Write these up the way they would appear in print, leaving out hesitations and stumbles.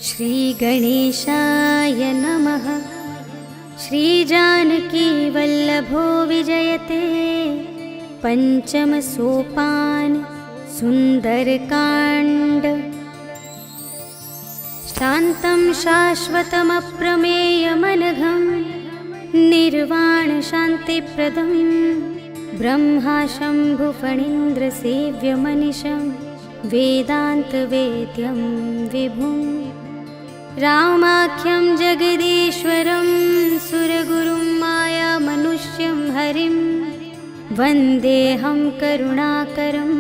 श्रीगणेशाय नमः। श्रीजानकी वल्लभो विजयते। पंचम सोपान सुंदरकांड। शान्तं शाश्वतमप्रमेयमनघं निर्वाण शान्तिप्रदं ब्रह्मा शम्भुफणीन्द्रसेव्यमनिशं वेदान्तवेद्यं विभुं रामाख्यं जगदीश्वरं सुरगुरुं मायामनुष्यं हरिं वन्देऽहं करुणाकरं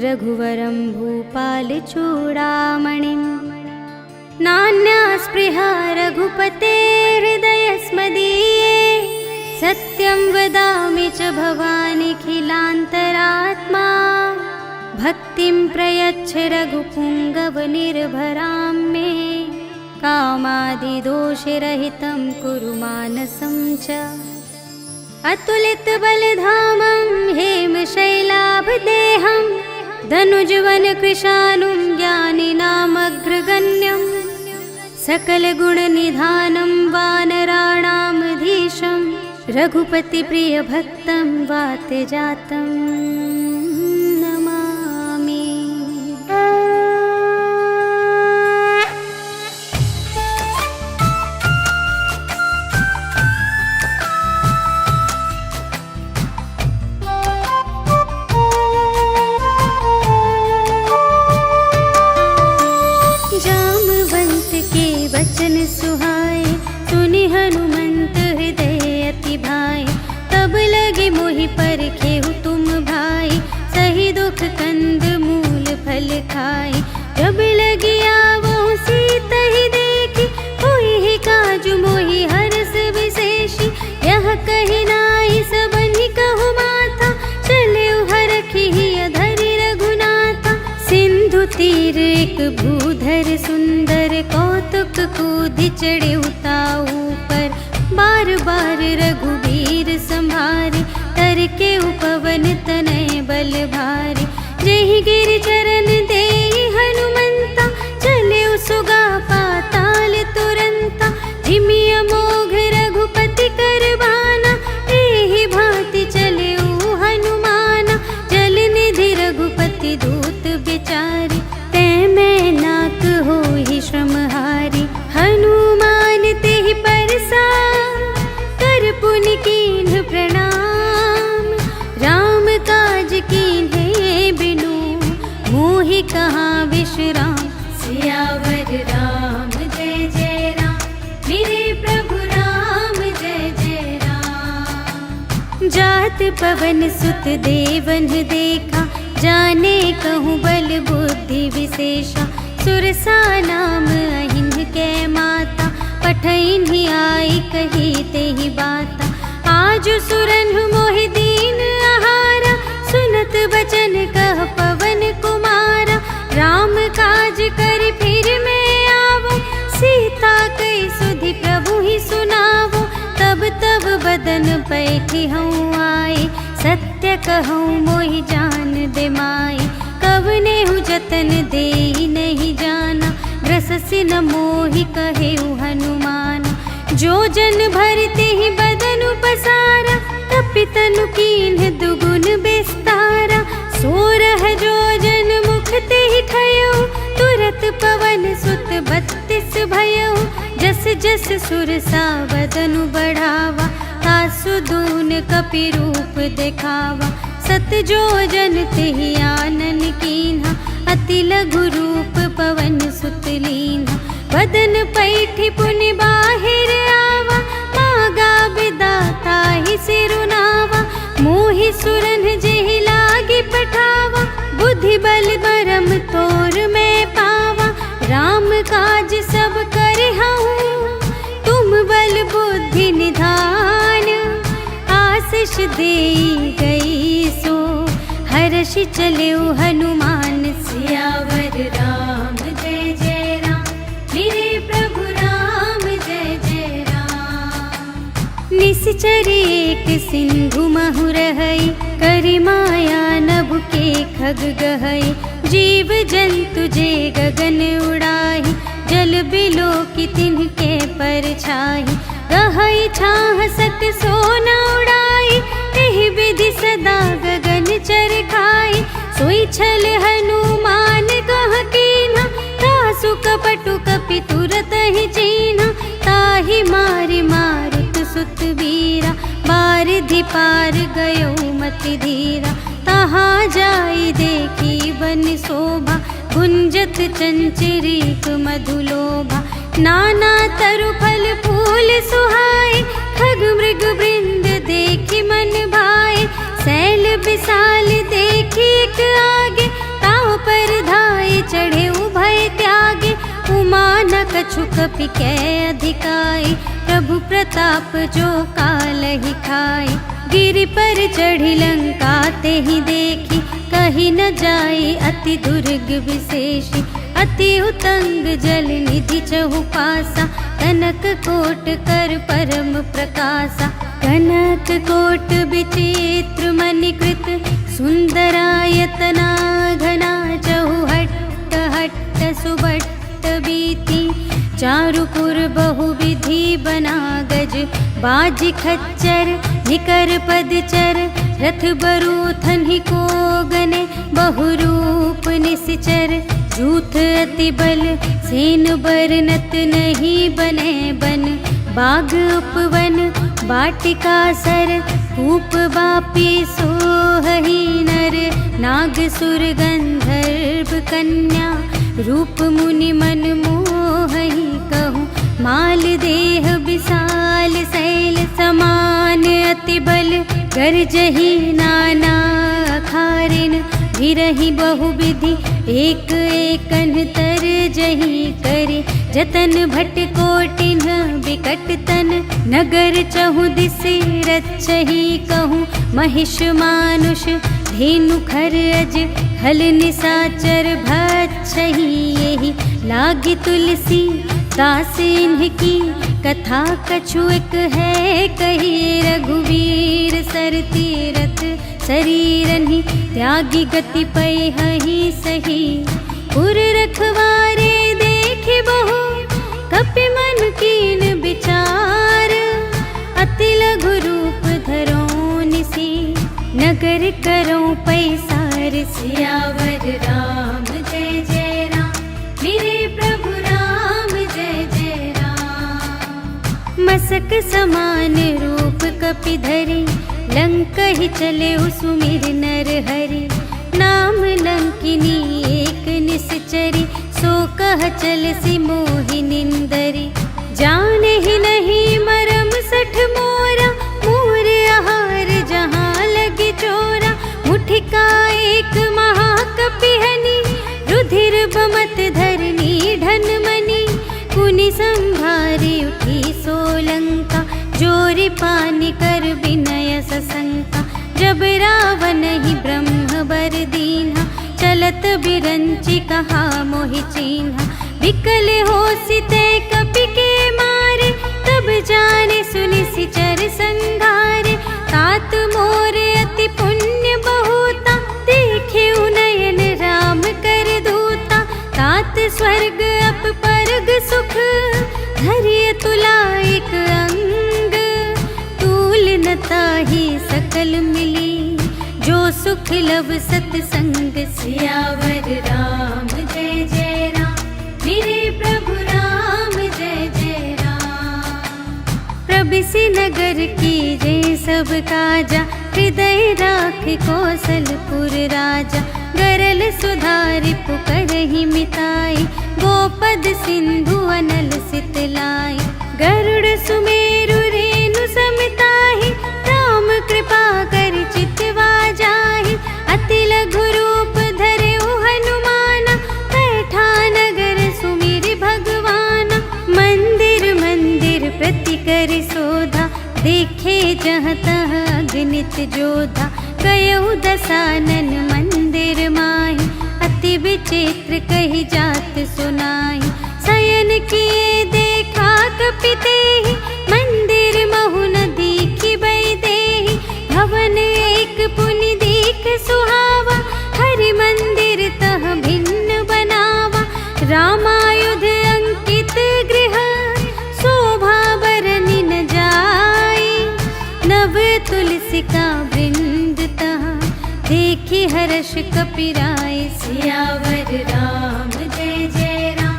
रघुवरं भूपालचूडामणिम्। नान्या स्पृहा रघुपते हृदयस्मदीये। सत्यं वदामि च भवानिखिलान्तरात्मा। भक्तिं प्रयच्छ रघुपुङ्गवनिर्भरां मे। कामादिदोषरहितं कुरु मानसं च। अतुलितबलधामं हेमशैलाभदेहं धनुजवनकृशानुं ज्ञानिनामग्रगण्यं सकलगुणनिधानं वानराणामधीशं रघुपतिप्रियभक्तं वातजातं नमामि। वचन सुहाए सुनि हनुमंत हृदय अति भाए। तब लगे मोहि परखेहु तुम भाई। सही दुख कंद मूल फल खाए। जब लगी आवो सीत ही देखी। होई ही काजु मोहि हरस विशेषी। यह कही नाई सबनि कहु माथा। चले हरखी अधरि रघुनाथा। सिंधु तीर एक भूधर सुंदर कौतुक कूदि चढ़े उताऊ पर। बार बार रघुबीर संभारे तर के उपवन तनय बल भारी। जेहि गिर चरण देहि हनुमंता। चले सुगा पाताल तुरंता। जिमि अमोघ रघुपति करबाना। एहि भांति चले हनुमाना। जल निधि रघुपति दूत बिचारी। तै मैं नाक होहि श्रमहारी। हनुमान तेहि परसा कर पुनि कीन्ह प्रणाम। राम काज कीन्हे बिनु मोहि कहाँ विश्राम। सियावर राम जय जय राम। मेरे प्रभु राम जय जय राम। जात पवन सुत देवन देखा। जाने कहूँ बल बुद्धि विशेषा। सुरसा नाम अहिन्ह कै माता। पठैन्हि आई कही तेहि बाता। आज सुरन्हु मोहि दीन आहारा। सुनत बचन कह पवन कुमारा। राम काज कर फिर मैं आवो। सीता कई सुधि प्रभु ही सुनावो। तब तब बदन पैठि हूँ आए। सत्य कहूँ मोहि जान दे माई। कवने हूँ जतन देहि नहीं जाना। ग्रससि न मोहि कहेउ हनुमान। जो जन भरते ही बदन पसारा। तपितनु कीन्ह दुगुन बिस्तारा। सोरह जो जन मुख तेहि खयउ। तुरत पवन सुत 32 भयउ। जस जस सुरसा बदनु बढ़ावा। तासु दून कपि रूप दिखावा। सत जो जन तेहि आनन कीन्हा। अति लघु रूप पवन सुत लीन्हा। बदन पैठि पुनि बाहिर आवा। मागा बिदाता ही सिरुनावा। मोहि सुरन जेहि लागी पठावा। बुद्धि बल बरम तोर मैं पावा। राम काज सब करहूँ तुम बल बुद्धि निधान। आशीष देई गई सो हर्षि चलेउ हनुमान। सियावर राम जय जय राम। मेरे प्रभु राम जय जय राम। निश्चर एक सिंधु महु रहई। करि माया नभ के खग गहई। जीव जंतु जे गगन उड़ाई। जल की तिनके पर छाई, गहई छाह सत सोना उड़ाई, एहि विधि सदा गगन चर खाई। सोई छल हनुमान कह कीन्हा, तासु कपटु कपि तुरत ही चीन्हा। ताहि मारि मारुत सुत वीरा, बारिधि पार गयो मति धीरा। तहाँ जाई देखी वन शोभा, गुंजत चंचरीक मधुलोभा। नाना तरु फल फूल सुहाए, खग मृग वृंद देखी मन भाए। सैल विशाल देखी एक आगे, ताव पर धाये चढ़े उभय त्यागे। उमा न कछु कपि कै अधिकाई, प्रभु प्रताप जो कालहि खाई। गिरि पर चढ़ी लंका तेहि देखी, कही न जाई अति दुर्ग विशेषी। अति उतंग जल निधि चहु पासा, कनक कोट कर परम प्रकाशा। कनक कोट विचित्र मणिकृत, सुंदरायतना घना। चहु हट्ट हट्ट सुबट्ट बीती, चारुपुर बहुविधि बना गज। बाजी खच्चर निकर पदचर, रथ बरूथन ही को गने। बहुरूप निश्चर जूथ अति बल, सेन बरनत नहीं बने बन। बाग उपवन वाटिका सर, कूप बापी सोहहि नर। नाग सुर गंधर्व कन्या, रूप मुनि मन मोहहि कहूँ। माल देह विशाल शैल समान, अति बल गरजहि नाना अखारिन। भिरहि बहुविधि एक एकन तरजहि करे। जतन भट कोटिन बिकट तन, नगर चहु दिसि रचहि कहूँ। महिष मानुष धेनु खर अज, हल निसाचर भक्षहि एहि। लागी तुलसी दास इनकी, कथा कछु एक है कही। रघुवीर सर तीरथ शरीरहि, त्यागी गति पै हहि सही। पुर रखवारे देखि बहु, कपि मन कीन विचार। अति लघु रूप धरो निसी, नगर करो पैसार। सियावर राम जय जय राम, मेरे प्रभु राम जय जय राम। मसक समान रूप कपि धरि, लंक ही चले सुमिर नर हरि। नाम लंकिनी एक निश्चरी, सो कह चल सी मोहि निंदरी। जाने ही नहीं मरम सठ मोरा, मोर आहार जहाँ लगी चोरा। मुठिका एक महाकपिहनी, रुधिर बमत धरनी ढन मनी। कुनि संभारी उठी सोलंका, जोरी पानी कर विनय सशंका। जब रावण ही ब्रह्म बर दीन्हा, चलत बिरंचि कहा मोहि चीन्हा। विकल होसि ते कपि के मारे, तब जाने सुनि सिचर संघारे। तात मोर अति पुण्य बहुता, देखे उनयन राम कर दूता। तात स्वर्ग अप परग सुख, धरिय तुला एक अंग। तूल न ताहि सकल मिली, जो सुख लव सतसंग। सियावर राम जय जय राम, मेरे प्रभु राम जय जय राम। प्रबिसि नगर की जय सब काजा, हृदय राख कौशलपुर राजा। गरल सुधारि पुकारहि मिताई, गोपद सिंधु अनल सितलाई। गरुड़ सुमेरु रेणु समिताहि, राम कृपा कर चितवा जाहि। अति लघु रूप धरेउ हनुमाना, बैठा नगर सुमिरि भगवाना। मंदिर मंदिर प्रति कर शोधा, देखे जहाँ तहाँ अगणित जोधा। गयउ दसानन मंदिर माहि, अति विचित्र कही जात सुनाई। शयन किए देखा कपि तेहि, मंदिर महु न दीखि बै देहि। भवन एक पुनि दीख सुहावा, हरि मंदिर तह भिन्न बनावा। रामायुध अंकित गृह हर्ष कपिराय। सियावर राम जय जय राम,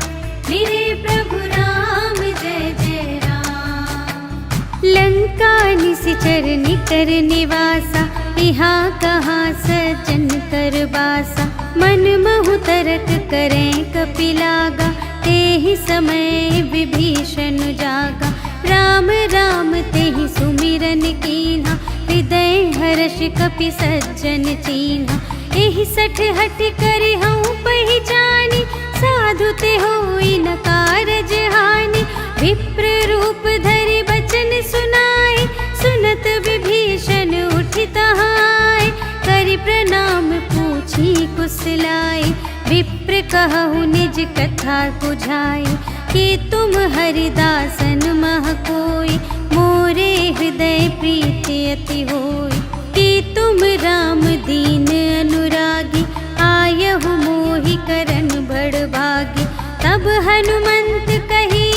मेरे प्रभु राम जय जय राम। लंका निशिचर निकर निवासा, यहाँ कहाँ सज्जन कर बासा। मन महु तरक करें कपिलागा, तेहि समय विभीषण जागा। राम राम तेहि सुमिरन कीन्हा, हृदय हर्ष कपि सज्जन चीन्हा। एहि सठ हठ करि हऊँ पहिचानी, साधु ते होई न कारज हानि। विप्र रूप धरि बचन सुनाए, सुनत विभीषण उठि तहाय। करि प्रणाम पूछी कुशलाए, विप्र कहु निज कथा बुझाए। कि तुम हरिदासन मह कोई, मोरे हृदय प्रीति अति होई। कि तुम राम दीन अनुरागी, आयहु मोहि करन बड़ भागी। तब हनुमंत कही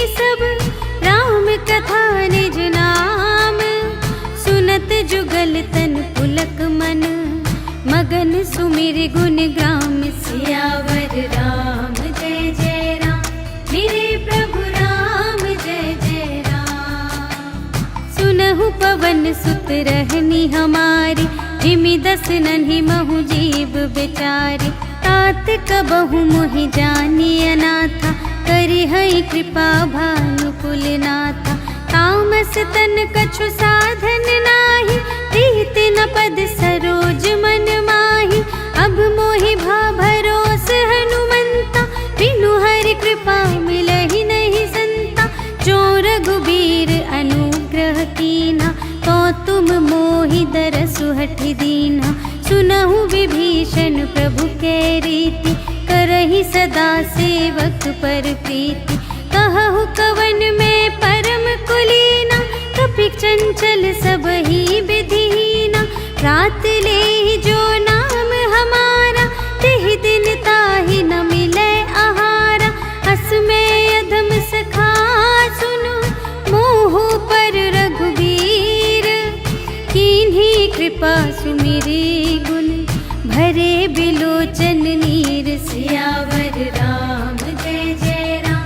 सब, राम कथा निज नाम। सुनत जुगल तन पुलक मन, मगन सुमिर गुण ग्राम। सियावर राम जय जय राम, मेरे प्रभु राम जय जय राम। सुनहु पवन सुत रहनी हमारी, जिमि दस नन्हि महु जीव बेचारी। तात कबहु मोहि जानी अनाथा, करि हई कृपा भानुकुल नाथा। तामस तन कछु साधन नाही, प्रीति न पद सरोज मन माही। अब मोहि भा भरोस हनुमंता, बिनु हरि कृपा मिलहि नहीं संता। जो रघुबीर अनुग्रह कीना, तो तुम मोहि दरसु हठि दीना। सुनहु विभीषण प्रभु के रीति, करहि सदा सेवक पर प्रीति। कहु कवन में परम कुलीना, कपि चंचल सबहि विधिहीना। रात ले जो नाम हमारा, तिहि दिन ताहि न मिले आहारा। अस में अधम सखा सुनो, मोह पर रघुबीर। कीन्ही कृपा सुमिरि गुण, भरे बिलोचन नीर। सियावर राम जय जय राम,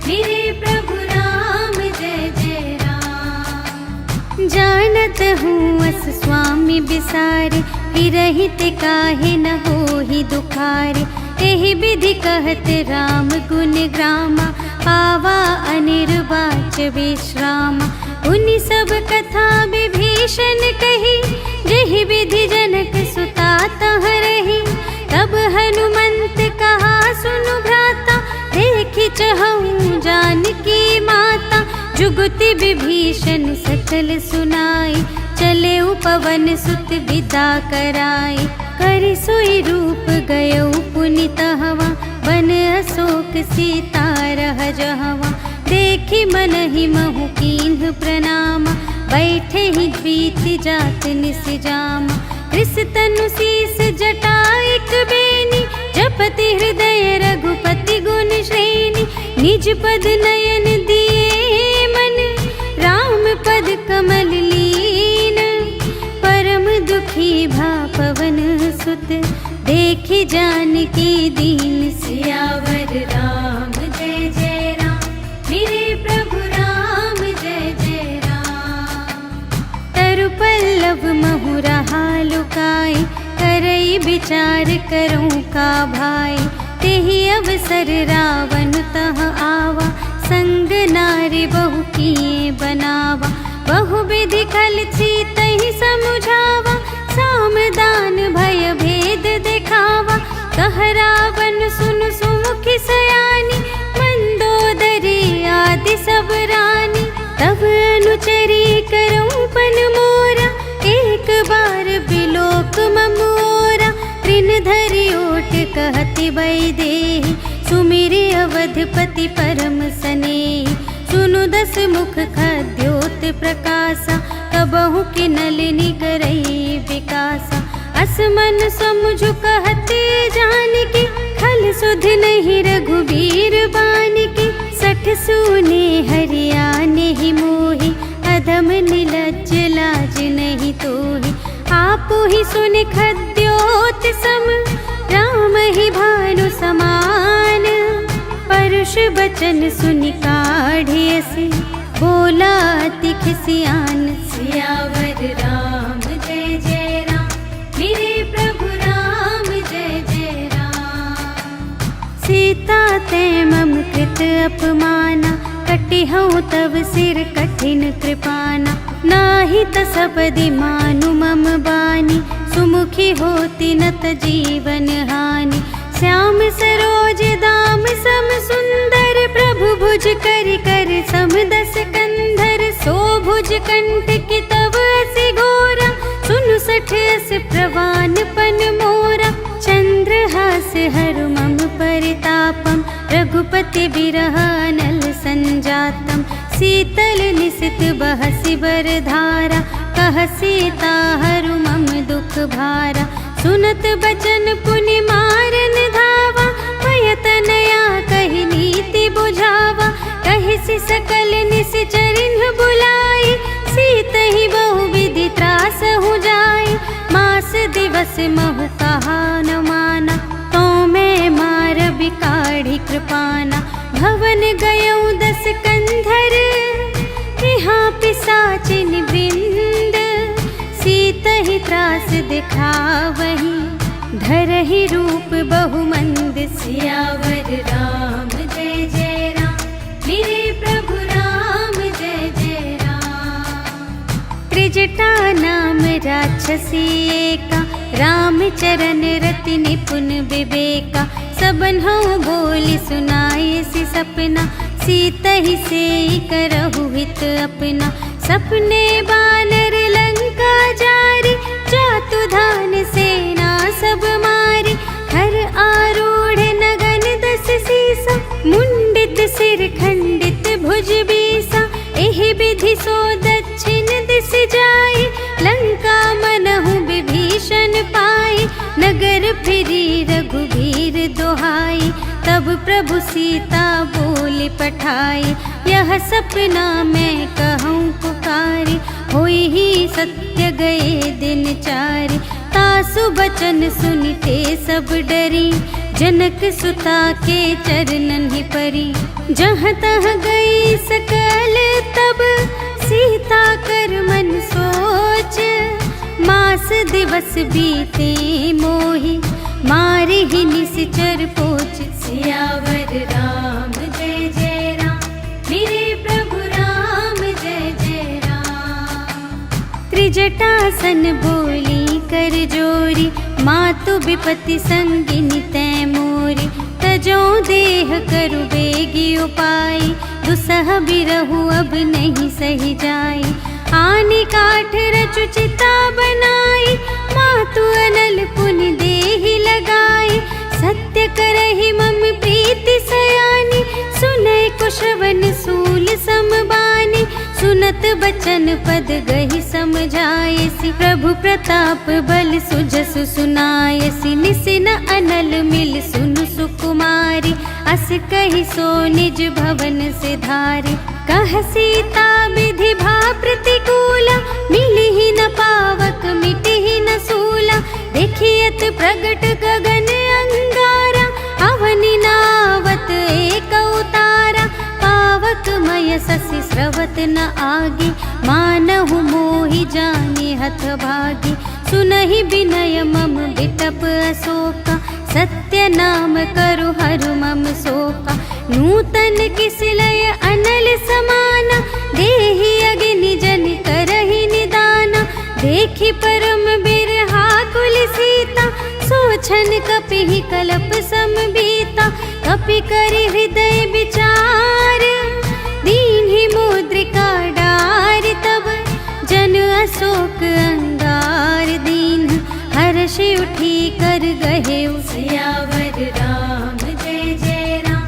मेरे प्रभु राम जय जय राम। जानत हूँ अस स्वामी बिसारे, फिरहित काहे न होहि दुखारे। एहि विधि कहत राम गुण ग्रामा, पावा अनिर्वाच विश्रामा। उनि सब कथा विभीषण कही, जेहि विधि जनक सुता तह रही। तब हनुमंत कहा सुनु भ्राता, देखि चहऊँ जानकी माता। जुगति विभीषण सकल सुनाई, चले पवन सुत विदा कराई। करि सोई रूप गयौ पुनि तहवा, बन अशोक सीता रह जहवा। देखि मनहि महु कीन्ह प्रणामा, बैठे ही प्रीति जात निस जामा। कृस तनु शीस जटाइक बेनी, जपति हृदय रघुपति गुण श्रेणी। निज पद नयन दिए मन, राम पद कमल लीन। परम दुखी भा पवन सुत, देखि जानकी दीन। सियावर राम जय जय राम, मेरे प्रभु राम जय जय राम। तरु पल्लव महु रहा लुकाई, करई विचार करूँ का भाई। तेहि अवसर रावण तह आवा, संग नारी बहु किए बनावा। बहु विधि खल तहि समुझावा, सामदान भय भेद दिखावा। कह रावण सुन सुमुखि सयानी, मंदोदरी आदि सब रानी। तब अनुचरी करऊँ पन मोरा, एक बार बिलोक ममोरा। तृण धरि ओट कहति वैदेही, सुमिरि अवधपति परम स्नेही। सुनु दस मुख खद्योत प्रकाशा, कबहु कि नलिनी करई विकासा। असमन समुझु कहते जानकी, खल सुध नहीं रघुबीर बानिकी। सठ सूने हरियाने ही मोहि, अधम निलज्ज लाज नहीं तोहि। आपु ही सुन खद्योत सम, राम ही भानु समान। परुष बचन सुनि काढ़ियसि, बोला अति खिसियान। सियावर राम जय जय राम, मेरे प्रभु राम जय जय राम। सीता ते मम कृत अपमाना, कटिहउँ तव सिर कठिन कृपाना। नाही त सबदि मानु मम बानी, सुमुखी होती न त जीवन हानि। श्याम सरोज दाम सम सुंदर, प्रभु भुज कर कर सम दस कंधर। सो भुज कंठ की तव असि घोरा, सुनु सठ अस प्रवान पन मोरा। चंद्रहास हरु मम परितापम, रघुपति बिरह अनल संजातम। शीतल निसित बहसि बरधारा, कह सीता हरु मम दुख भारा। सुनत बचन पुनि मारन धावा, भय तनया कहि नीति बुझावा। कहिसि सकल निश्चरिन बुलाई, सीतहि बहु विधि त्रासहु जाई। मास दिवस महु कहा न माना, तो मैं मार बिकाढ़ी कृपाना। भवन गयउँ दस कंधर, यहाँ पिसाचिन वृंद। सीतहि त्रास दिखावही, धरहि रूप बहुमंद। सियावर राम जय जय राम, मेरे प्रभु राम जय जय राम। त्रिजटा नाम राक्षसी एका, रामचरण रति निपुण विवेका। सबन्हु बोली सुनायसि सपना, सीतहि सेई करहु हित अपना। सपने बानर लंका जारी, जातु धान सेना सब मारी। हर आरूढ़ नगन दस सीसा, मुंडित सिर खंडित भुज बीसा। एहि विधि सो दक्षिण दिस जाई, लंका मनहु विभीषण पाई। नगर फिरी रघुबीर दोहाई, तब प्रभु सीता बोली पठाई। यह सपना मैं कहूँ पुकारी, होई ही सत्य गए दिन चारि। तासु बचन सुनिते सब डरी, जनक सुता के चरणन ही परी। जहाँ तहाँ गई सकल तब, सीता कर मन सोच। मास दिवस बीते मोहि, मारे ही निश्चर पोच। सियावर राम जय जय राम, मेरे प्रभु राम जय जय राम। त्रिजटासन बोली कर जोरी, मातु विपति संगिनी तै मोरी। तजो देह करु बेगी उपाय, दुसह बिरहु अब नहीं सही जाई। आनी काठ रचु चिता बनाई, मातु अनल पुनि देहि लगाई। सत्य करहि मम प्रीति सयानी, सुनय कुशवन सूल समबानी। सुनत बचन पद गहि समझायसि, प्रभु प्रताप बल सुजसु सुनायसि। निसिन अनल मिल सुनु सुकुमारी, अस कहि सो निज भवन सिधारी। कह सीता विधि भा प्रतिकूला, मिलिहि न पावक मिटिहि न सूला। देखियत प्रगट गगन अंगारा, अवनि नावत एक उतारा। पावक मय ससि स्रवत न आगे, मानहु मोहि जानि हथ भागी। सुनहि बिनय मम बिटप अशोका, सत्य नाम करु हरु मम शोका। नूतन किसलय अनल समाना, देहि अग्नि जन करहि निदाना। देखि परम बिरहाकुल सीता, सोछन कपिहि कलप समबीता। कपि करि हृदय विचार, दीन्हि मुद्रिका डारि। तब जन अशोक अंगार दीन, हर्षि उठी कर गहेउ। सियावर राम जय जय राम,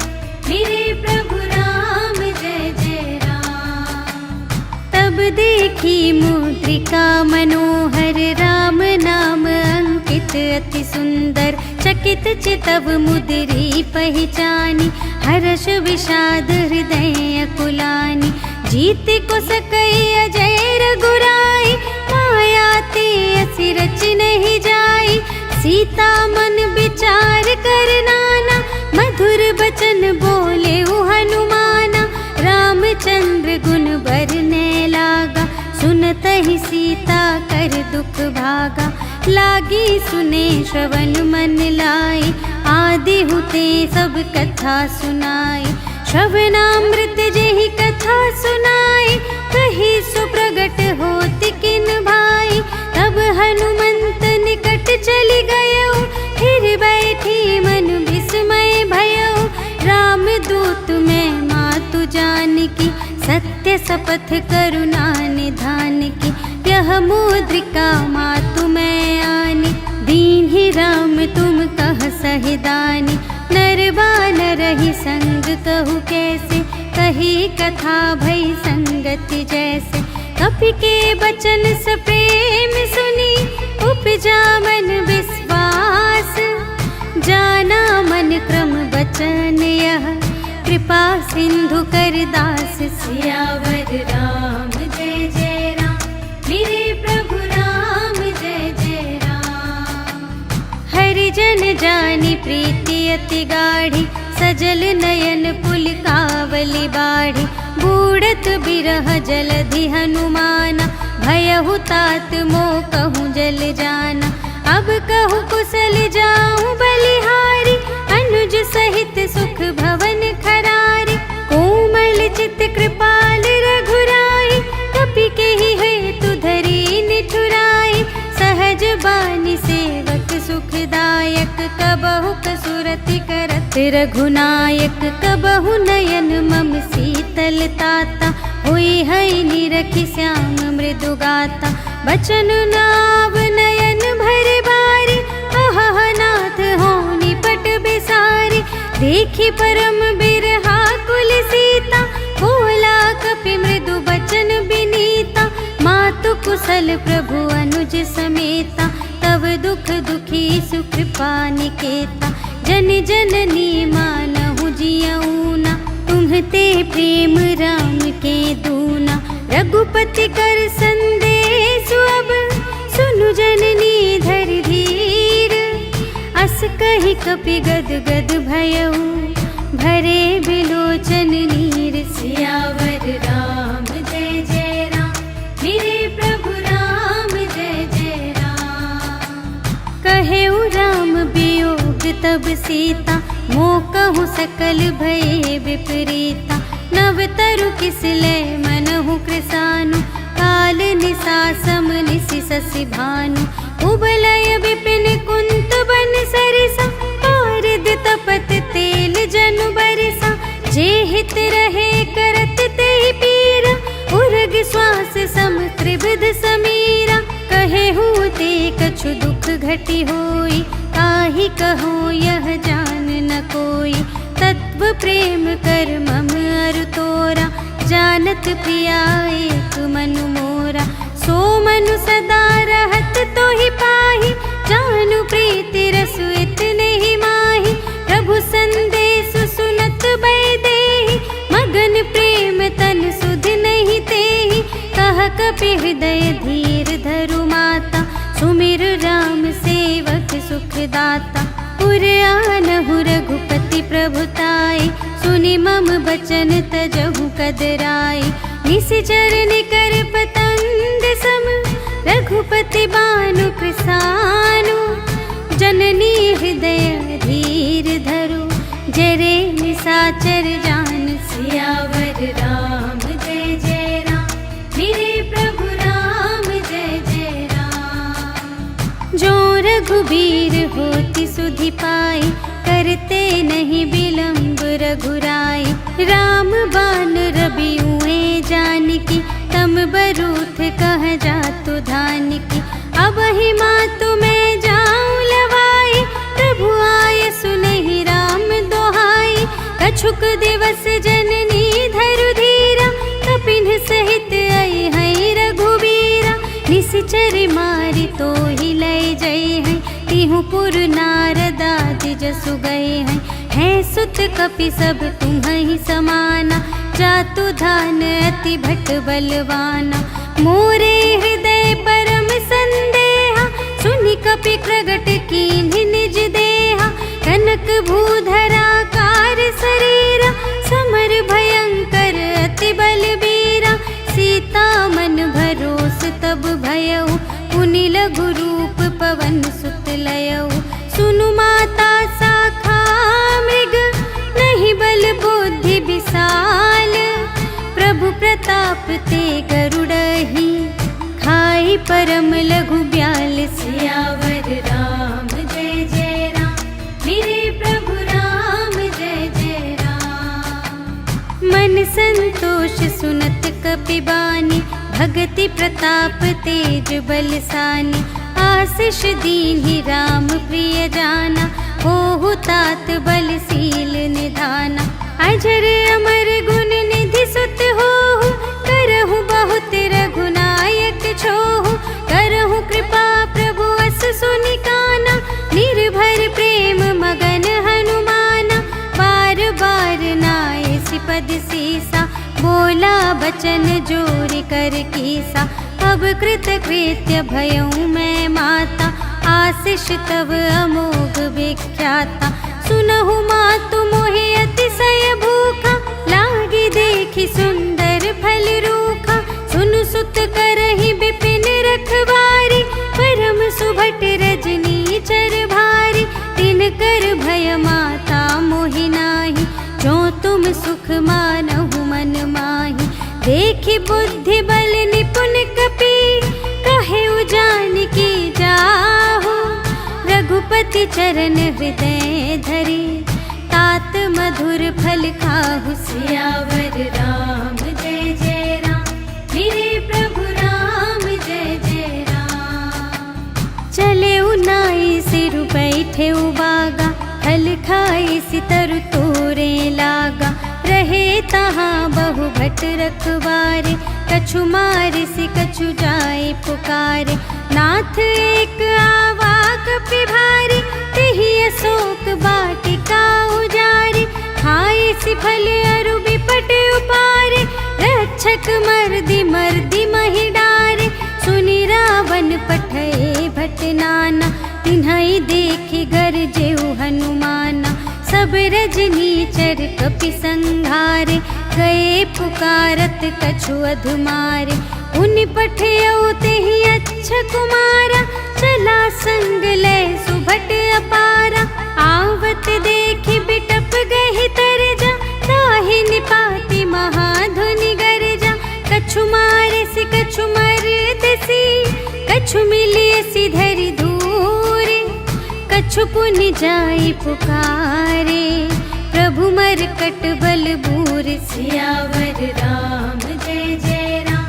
मेरे प्रभु राम जय जय राम। तब देखी मुद्रिका मनोहर, राम नाम अंकित अति सुंदर। चकित चितव मुद्री पहचानी, हर्ष विषाद हृदय अकुलानी। जीत को सकई अजय रघुराई, माया ते असि रच नहीं जाई। सीता मन विचार कर नाना, मधुर बचन बोले हनुमाना। रामचंद्र गुण बरने लागा, सुनत ही सीता कर दुख भागा। लागी सुने श्रवण मन लाई, आदि हुते सब कथा सुनाई। श्रवणामृत जेहि कथा सुनाई, कही सुप्रगट होति किन भाई। तब हनुमंत निकट चली गयो, फिर बैठी मन विस्मय भयो। राम दूत मैं मातु जानकी, सत्य शपथ करुणा निधान की। यह मुद्रिका मातु मैं आनी, दीन्हि राम तुम कह सहिदानी। नरवानर ही संग कहु कैसे, कही कथा भई संगति जैसे। कपि के बचन स प्रेम सुनी, उपजा मन विश्वास। जाना मन क्रम बचन यह, कृपा सिंधु कर दास। सियावर राम जय जय राम, मेरे प्रभु राम जय जय राम। हरिजन जानी प्रीति अति गाढ़ी, सजल नयन पुलकावली बाढ़ी। बूढ़त बिरह जलधि हनुमाना, भयहु तात मोह कहूँ जल जाना। अब कहूँ कुशल जाऊँ बलिहारी, अनुज सहित सुख भवन खरारी। कोमल चित कृपाल रघुराई, कपि केहि हेतु धरी निठुराई। सहज बानी सेवक सुखदायक, कबहु कसुरति करत रघुनायक। कबहु नयन मम शीतल ताता, हुई है निरखि श्याम मृदु गाता। बचन नाव नयन भर बारी, अहह नाथ हो निपट बिसारी। देखी परम बिरहा कुल सीता, बोला कपि मृदु बचन बिनीता। मातु कुशल प्रभु अनुज समेता, तब दुख दुखी सुकृपा निकेता। जन जननी मानहु जियऊना, तुम्हते प्रेम राम के दूना। रघुपति कर संदेश अब, सुनु जननी धर धीर। अस कहि कपि गद गद भयऊ, भरे बिलोचन नीर। सियावर राम जय जय राम, मेरे प्रभु राम जय जय राम। कहेउ राम वियोग तब सीता, मोह कहूँ सकल भये विपरीता। नव तरु किसलय मनहु कृसानु, काल निसा सम निसि शशि भानु। उबलय विपिन कुंत बन सरिसा, पारद तपत तेल जनु बरसा। जे हित रहे करत तेहि पीरा, उर्ग श्वास सम त्रिविध समीरा। कहेहु ते कछु दुख घटी होई, काहि कहो यह जान न कोई। तत्व प्रेम कर मम अरु तोरा, जानत प्रिया एक मनु मोरा। सो मनु सदा रहत तोहि पाहि, जानु प्रीति रसु इतने ही माहि। प्रभु संदेश सुनत बैदेहि, मगन प्रेम तन सुध नहीं तेहि। कह कपि हृदय धीर धरु माता, सुमिर राम सेवक सुखदाता। पुर आनहु रघुपति प्रभुताई, सुनि मम बचन तजहु कदराई। निशिचर निकर पतंग सम, रघुपति बानु कृसानु। जननी हृदय धीर धरु, जरे निशाचर जान। सियावर राम जय जय राम, मेरे प्रभु राम जय जय राम। जो रघुबीर होति सुधि पाई, करते नहीं विलंब रघुराई। राम बान रवि उए जानकी, तम बरूथ कह जातु धानिकी। अब ही मातु मैं जाऊं लवाई, प्रभु आय सुनहि राम दोहाई। कछुक दिवस जननी धरु धीरा, कपिन सहित आई है रघुबीरा। निशिचर मारि तो ही लय जय है, तिहु पुर नारदादि जसु गए हैं। है सुत कपि सब तुम्हि समाना, जातु धान अति भट बलवाना। मोरे हृदय परम संदेहा, सुनि कपि प्रगट कीन्हि निज देहा, कनक भूधराकार शरीरा, समर भयंकर अति बलबीरा। सीता मन भरोस तब भयउ, पुनि लघु रूप पवन सुत लयउ। सुनु माता शाखा मृग, नहीं बल बुद्धि विशाल। प्रभु प्रताप ते गरुड़हि, खाई परम लघु ब्याल। सियावर राम जय जय राम, मेरे प्रभु राम जय जय राम। मन संतोष सुनत कपि बानी, भगति प्रताप तेज बलसानी। आशीष दीन्हि राम प्रिय जाना, होहु तात बलशील निधाना। अजर अमर गुण निधि सुत होहु, करहु बहुत रघुनायक छोहु। करहु कृपा प्रभु अस सुनि काना, निर्भर प्रेम मगन हनुमाना। बार बार नाए सिपद सीसा, बोला बचन जोर कर कीसा। अब कृत कृत्य भयउ मैं माता, आशीष तव अमोघ विख्याता। सुनहु मातु मोहि अतिशय भूखा, लागी देखि सुंदर फल रूखा। सुनु सुत करहि बिपिन रखवारी, परम सुभट रजनी चर भारी। तिनकर भय माता मोहि नाही, जो तुम सुख मानहु मन माही। देखि बुद्धि बल निपुण कपि, कहे जानकी जाहु। रघुपति चरण हृदय धरि, तात मधुर फल खाहु। सियावर राम जय जय राम, मेरे प्रभु राम जय जय राम। चले उनाई सिर बैठे उबागा, फल खाई सितर तोरे लागा। रहे तहाँ बहु भट रखवारे, कछु मारे सि कछु जाए पुकारे। नाथ एक आवा कपि भारी, तिहि अशोक वाटिका उजारी। खाए सि फल अरु बिपट उपारे, रक्षक मर्दि मर्दि महि डारे। सुनि रावण पठए भट नाना, तिन्हइ देखि गरजेउ हनुमाना। सब रजनीचर कपि संघारे, गए पुकारत कछु अधुमारे। उनि पठयउ तेहि अच्छा कुमारा, चला संग लय सुभट अपारा। आवत देखि बिटप गहि तरजा, ताहि निपाति महाधुनि गरजा। कछु मारे सि कछु मरदसि, कछु मिलियसि धरि धूरे। कछु पुनि जाई पुकारे, प्रभु मरकट बल बूर। सियावर राम जय जय राम,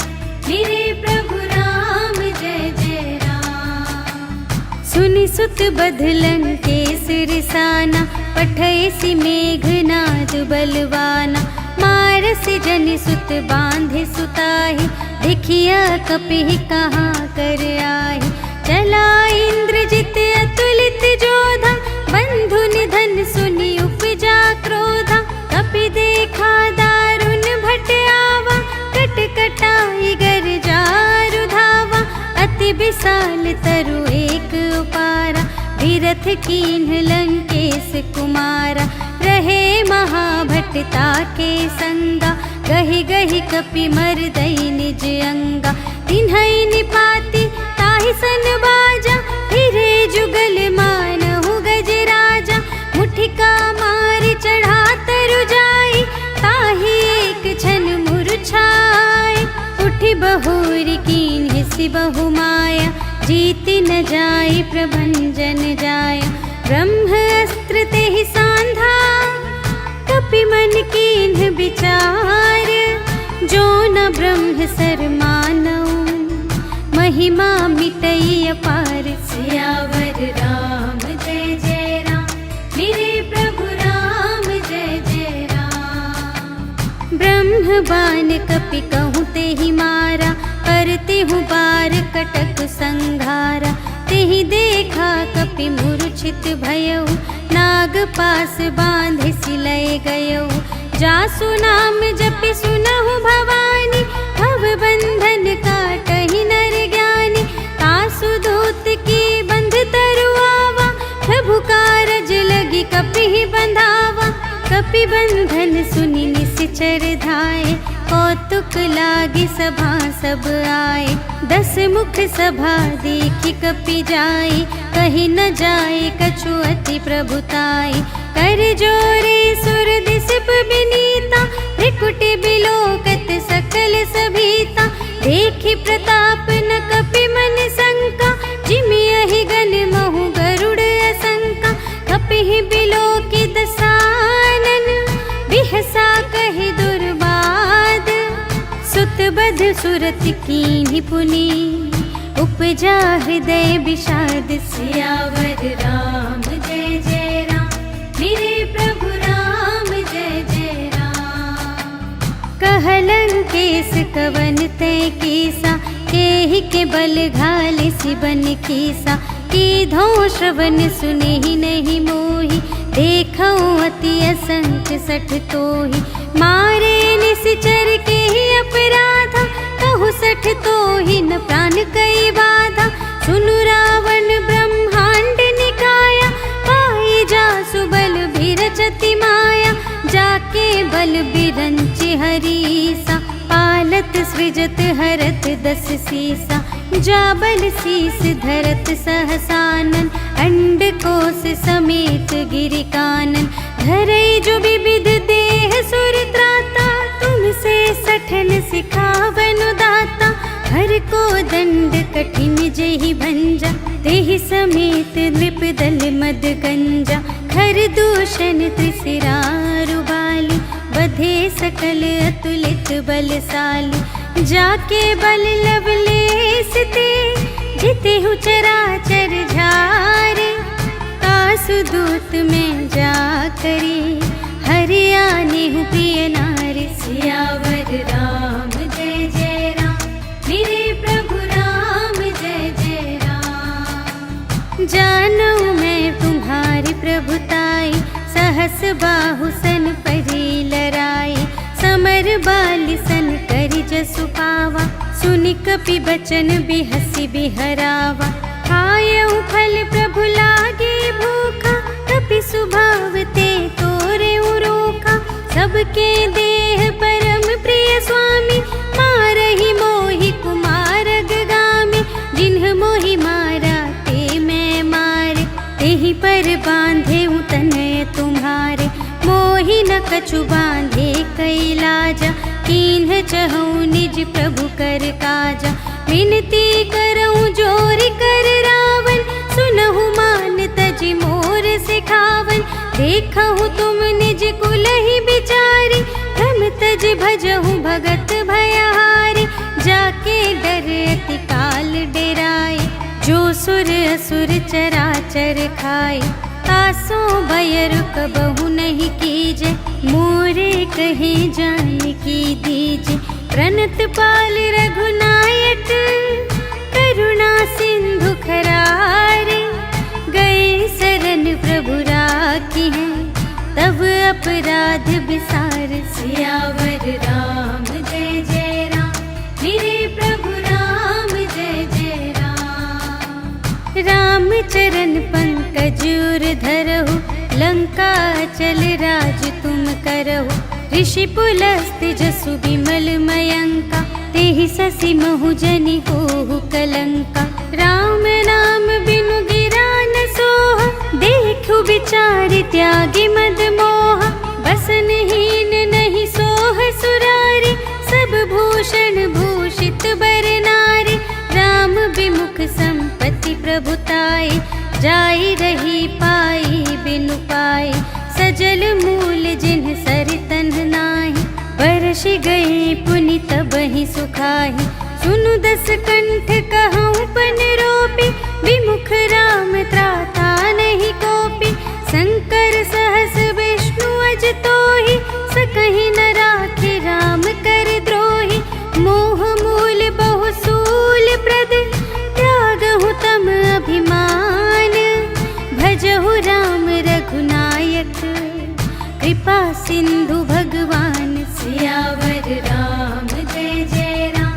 मेरे प्रभु राम जय जय राम। सुनि सुत बधलन केसर साना, पठयसि मेघनाद बलवाना। मारसि जनि सुत बांधे सुताहि, देखिया कपि कहाँ कर आहि। चला इंद्रजित अतुलित जोधा, बंधु निधन सुनि उपजा क्रोधा। कपि देखा दारुण भट आवा, कट कटाई गर जारु धावा। अति विशाल तरु एक उपारा, विरथ कीन्ह लंकेश कुमारा। रहे महाभटता के संगा, गहि गहि कपि मरदई निज अंगा। तिन्हइ निपाति ताहि सन बाजा, फिरे जुगल मानहु गजराजा। मुठिका मारि चढ़ा तरु जाई, ताहि एक छन मुरझाए। उठि बहुरि कीन्हि सि बहु माया, जीति न जाई प्रभंजन जाया। ब्रह्म अस्त्र तेहि सांधा, कपि मन कीन्ह विचार। जो न ब्रह्म सर मानऊ, महिमा मिटई अपार। सियावर राम जय जय राम, मेरे प्रभु राम जय जय राम। ब्रह्म बान कपि कहूँ तेहि मारा, करते हूँ बार कटक संघारा। तेहि देखा कपि मूर्छित भयउ, नाग पास बांधे सिलय गयउ। जासु नाम जपि सुनहु भवानी, भव बंधन काटहि नर ज्ञानी। तासु दूत की बंधत निश्चर धाये, कौतुक लागी सभा सब आए। 10 मुख सभा देखी कपि जाई, कही न जाए कछु अति प्रभुताई। कर जोरे सुर दिसप बिनीता, त्रिकुटि बिलोकत सकल सभीता। देखी प्रताप न कपि मन शंका, जिमि यहि गण महु गरुड़ असंका। कपिहि बिलोकि दसानन, बिहसा कहि दुर्बाद। सुत बध सुरत कीन्हि पुनि, उपजा हृदय विषाद। सियावर राम जय जय राम, मेरे प्रभु राम जय जय राम। कहलन केस कवन तै कीसा, केहि के बल घाले सिबन कीसा। कीधो श्रवण सुने ही नहीं मोहि, देखौ अति असंख्य सठ तोहि। मारे निश्चर के ही अपराधा, कहु सठ तोहि न प्राण कई बाधा। सुनु रावण ब्रह्मांड निकाया, पाई जासु बल बिरचति माया। जाके बल बिरंचि हरीसा, पालत सृजत हरत 10 सीसा। जाबल शीस धरत सहसानन, अंड कोश समेत गिरि कानन। धरई जो विविध देह सुर त्राता, तुमसे सठन सिखावन दाता। हर को दंड कठिन जेहि भंजा, तेहि समेत नृप दल मद गंजा। खर दूषण त्रिशिरारु बाली, बधे सकल अतुलित बलशाली। जाके बल लवलेस ते, जितेहु चराचर झारे। कासु दूत में जा करी, हरियानेहु प्रिय नारी। सियावर राम जय जय राम, मेरे प्रभु राम जय जय राम। जानू मैं तुम्हारी प्रभुताई, सहस बाहु सन परी लराई। समर बाली सन करि जसु पावा, सुनि कपि बचन बिहसि बिहरावा। खायउ फल प्रभु लागे भूखा, कपि स्वभाव ते तोरे उरोखा। सबके देह परम प्रिय स्वामी, मारहि मोहि कुमार गामी। जिन्ह मोहि मारा ते मैं मारे, तेहि पर बांधे तनय तुम्हारे। मोहि न कछु बांधे कैलाजा, कीन्ह चहु निज प्रभु कर काजा। विनती करऊँ जोरि कर रावण, सुनहु मान तजि मोर सिखावन। देखहु तुम निज कुलहि बिचारी, भ्रम तज भजहु भगत भयहारी। जाके डर अति काल डेराए, जो सुर असुर चराचर खाए। तासो भयर कबहु नहीं कीजे, मोरे कहे जाने की दीजे। प्रणत पाल रघुनायक, करुणा सिंधु खरारे। गए शरण प्रभु राखी हैं, तब अपराध बिसार। सियावर राम जय जय राम, मेरे प्रभु राम जय जय राम। राम चरण पंकज उर धरहु, लंका चल राज तुम करहु। ऋषि पुलस्त्य जसु बिमल मयंका, तेहि ससि महु जनि होहु कलंका। राम नाम बिनु गिरा न सोहा, देखु विचारि त्यागी मद मोहा। बसनहीन नहीं सोह सुरारी, सब भूषण भूषित बर नारी। राम विमुख संपत्ति प्रभुताई, जाई रही पाई बिनु पाई। सजल मूल जिन्ह सरितन नाही, बरसि गए पुनि तबहि सुखाहि। सुनु 10 कंठ कहऊँ पन रोपी, विमुख राम त्राता नहीं कोपी। शंकर सहस विष्णु अज तोहि, सकहि न राखे राम कर द्रोही। मोह मूल बहु सूल प्रद, त्यागहु तम अभिमान। भजहु राम रघुनायक, कृपा सिंधु भगवान। सियावर राम जय जय राम,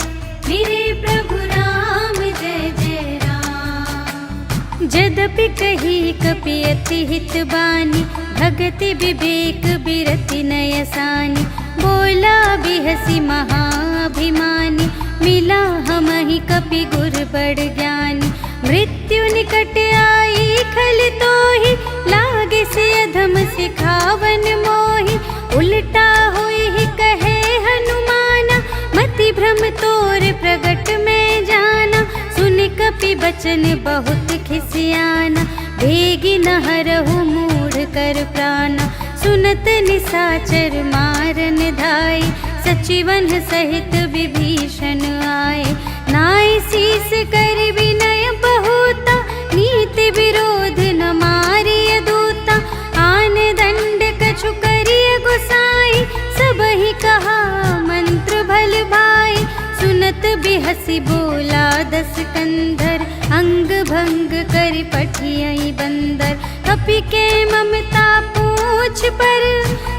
मेरे प्रभु राम जय जय राम। जदपि कही कपि अति हित बानी, भगति विवेक बिरति नयसानी। बोला बिहसी महाभिमानी, मिला हमहि कपि गुर बड़ ज्ञानी। मृत्यु निकट आई खल तोहि, लागे से अधम सिखावन मोहि। उल्टा होई ही कहे हनुमाना, मति भ्रम तोर प्रगट में जाना। सुन कपि बचन बहुत खिसियाना, भेगी न हरहु मूढ़ कर प्राणा। सुनत निसाचर मारन धाय, सचिवन सहित विभीषण आए। नाय शीस कर विनय बहुता, नीति विरोध न मारिय दूता। आन दंड कछु करिय गुसाई, सबहि कहा मंत्र भल भाई। सुनत बिहसी बोला दस कंधर, अंग भंग कर पठियहि बंदर। कपि के ममता पूछ पर,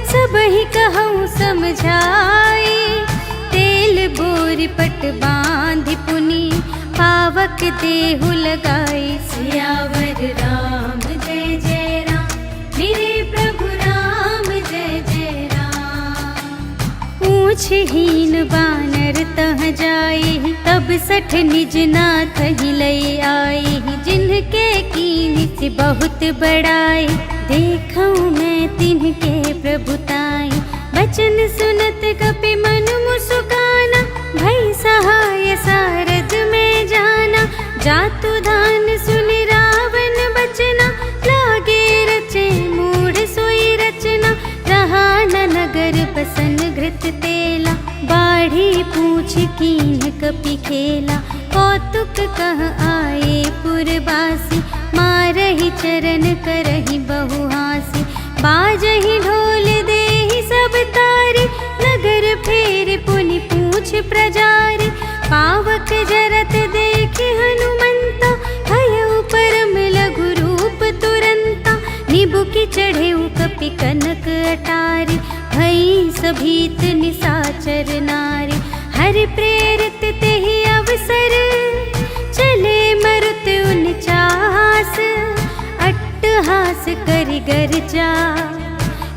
सबहि कहूँ समझाई। तेल बोरि पट बांधि पुनि, पावक देहु लगाई। सियावर राम जय जय राम, मेरे प्रभु राम जय जय राम। पूछहीन बानर तह जाई, तब सठ निज नाथ ही लई आई। जिनके कीनी से बहुत बड़ाई, देखऊँ मैं तिनके प्रभुताई। बचन सुनत कपि मन मुस्काना, भई सहाय सारद में जाना। जातु धान सुन रावण बचना, लागे रचे मूढ़ सोई रचना। रहा न नगर बसन घृत तेला, बाढ़ी पूछ कीन कपि खेला। कौतुक कह आए पुरवासी, मारहि चरण करहि बहुहासी। बाजहि ढोल देहि सब तारे, नगर फेर पुनि पूछ प्रजारे। पावक जरत देखि हनुमंता, भयउ परम लघु रूप तुरंता। निबुकि चढ़ेउ कपि कनक अटारी, भई सभीत निसाचर नारी। हरि प्रेरित तेहि अवसर, चले मरुत उनचास। अट्टहास करि गर्जा,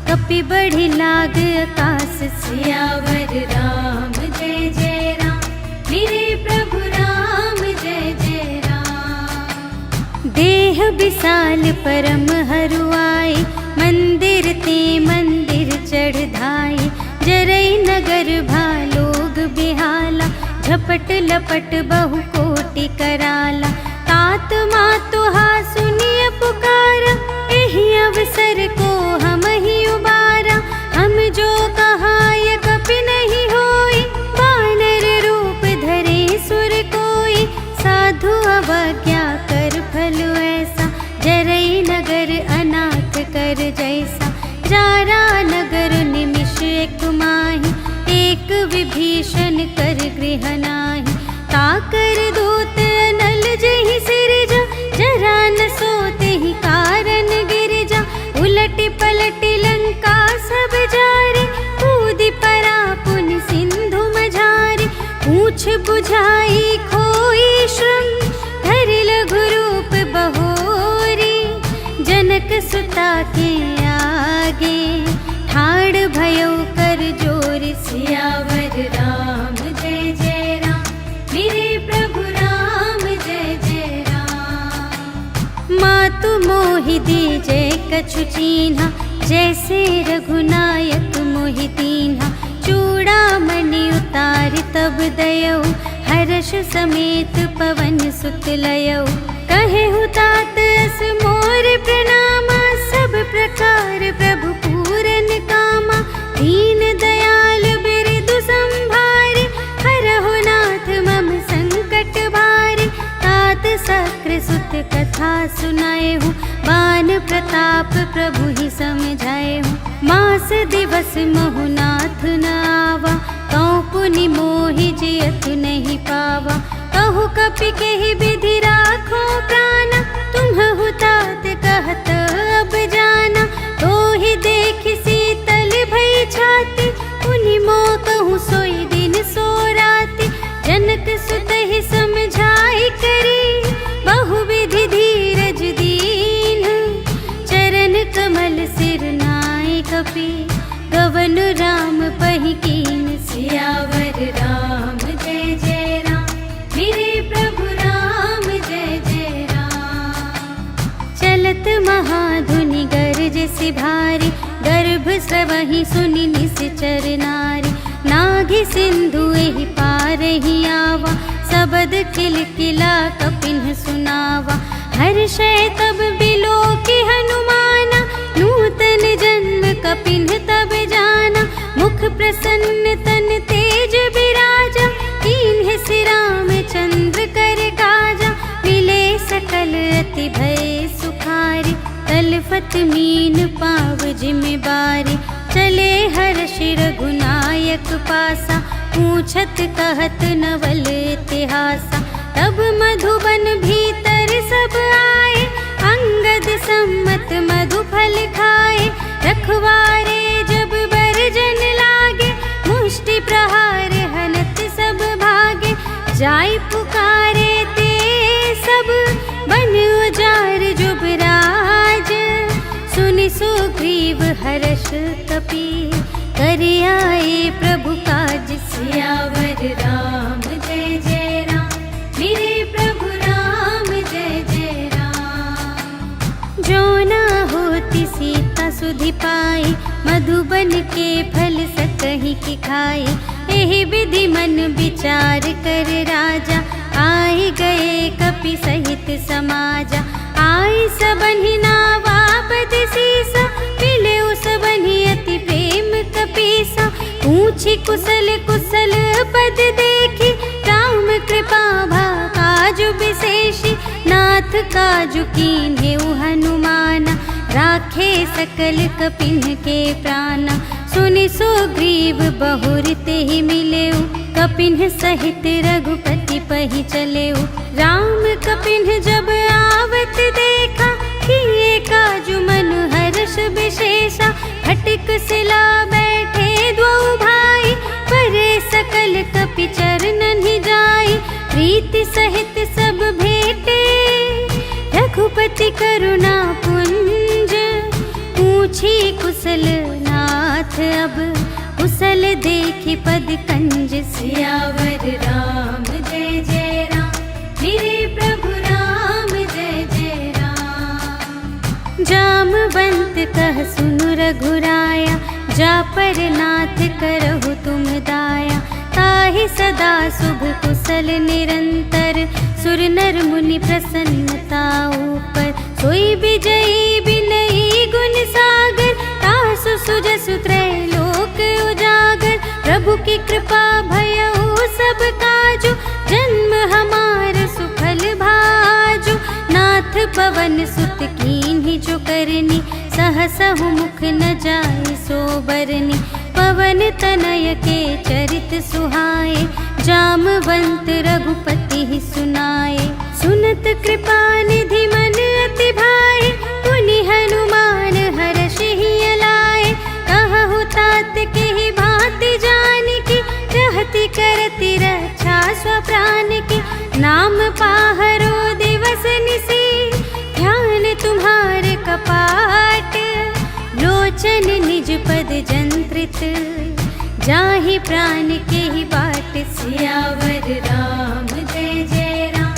कपि बढ़ि लाग आकाश। सियावर राम जय जय राम, मेरे प्रभु राम जय जय राम। देह विशाल परम हरुआई, मंदिर ते मंदिर चढ़ धाई। जरई नगर भालोग बिहाला, झपट लपट बहु कोटि कराला। तात मातुहा सुनिय पुकारा, एहि अवसर को हम ही उबारा। हम जो कहाय कपि नहीं होई, वानर रूप धरे सुर कोई। साधु अवज्ञा कर फल ऐसा, जरई नगर अनाथ कर जैसा। जारा नगर निमिष एक माहि, एक विभीषण कर गृह नाही। ताकर दूत अनल जहि सिरजा, जरा न सोते ही कारण गिरजा। उलटि पलटि लंका सब जारे, कूदि परा पुनि सिंधु मझारे। पूछ बुझाई खोई श्रम, धरि लघु रूप बहोरी। जनक सुता के आगे, ठाड़ भयउ कर जोर। सियावर राम जय जय राम, मेरे प्रभु राम जय जय राम। मातु मोहि दीजे कछु चीन्हा, जैसे रघुनायक मोहि दीन्हा। चूड़ामणि उतारि तब दयौ, हर्ष समेत पवन सुत लयौ। कहेहु तात अस मोर प्रणामा, सब प्रकार प्रभु पूरन कामा। दीन दयाल बिरदु संभारे, हरहु नाथ मम संकट भारे। तात सक्र सुत कथा सुनाएहु, बान प्रताप प्रभु ही समझाएहु। मास दिवस महु नाथ न आवा, तौ पुनि मोहि जियतु नहीं पावा। कहु कपि केहि विधि राखो प्राणा, तुम्हु तात कहत अब जाना। तोहि देखि शीतल भई छाती, पुनि मोह कहूँ सोई दिन सो राति। जनक सुत ही समझाई करी, बहुविधि धीरज दीन। चरण कमल सिर नाय कपि, गवन राम पहि बेसी भारी, गर्भ स्रवहि सुनि निश्चर नारी। नाघि सिंधु एहि पार ही आवा, सबद किलकिला कपिन सुनावा। हर्षै तब बिलोकि हनुमाना, नूतन जन्म कपिन तब जाना। मुख प्रसन्न तन तेज बिराजा, कीन्हे श्री रामचंद्र कर काजा। मिले सकल अति भय सुखारी, तलफत मीन पाव जिम्मेवारी। चले हर्षि रघुनायक पासा, पूछत कहत नवल इतिहासा। तब मधुबन भीतर सब आए, अंगद सम्मत मधु फल खाए। रखवारे जब बरजन लागे, मुष्टि प्रहार हनत सब भागे। जाय पुकारे ते सब, बन उजार जुबराज। सुनि सुग्रीव हर्ष कपि, कर आए प्रभु काज। सियावर राम जय जय राम, मेरे प्रभु राम जय जय राम। जो न होती सीता सुधि पाई, मधुबन के फल सकहि की खाई। एहि विधि मन विचार कर राजा, आए गए कपि सहित समाजा। आई सबहि नावा पद सीसा, मिले सबहि अति प्रेम कपीसा। पूछी कुशल कुशल पद देखी, राम कृपा भा काजु विशेषी। नाथ काजु कीन्हेउ हनुमाना, राखे सकल कपिन के प्राणा। सुनि सुग्रीव बहुर तेहि मिलेउ, कपिन सहित रघुपति पहि चलेउ। राम कपिन जब आवत देखा, किए काजु मन हर्ष विशेषा। फटिक सिला बैठे द्वौ भाई, परे सकल कपि चरणन ही जाई। प्रीति सहित सब भेटे, रघुपति करुणा पुंज। पूछी कुशल नाथ अब, कुशल देखि पद कंज। सियावर राम जय जय राम, मेरे प्रभु राम जय जय राम। जामवंत कह सुनु रघुराया, जा पर नाथ करहु तुम दाया। ताहि सदा शुभ कुशल निरंतर, सुर नर मुनि प्रसन्नता ऊपर। सोई विजयी बिनयी गुण सागर, तासु सुजसु त्रैलोक उजागर। प्रभु की कृपा भयउ सब काजु, जन्म हमार सुफल भाजु। नाथ पवन सुत कीन्हि जो करनी, सहसहु मुख न जाय सो बरनी। पवन तनय के चरित सुहाए, जामवंत रघुपति ही सुनाए। सुनत कृपा निधि मन अति भाए, पुनि हनुमान हर्षि ही लाए। कहु तात के ही भांति जानकी, रहति करति रक्षा स्वप्रान की। नाम पाहरो दिवस निसी, ध्यान तुम्हारे कपाट। लोचन निज पद जंत्रित, जाहि प्राण के ही बाट। सियावर राम जय जय राम,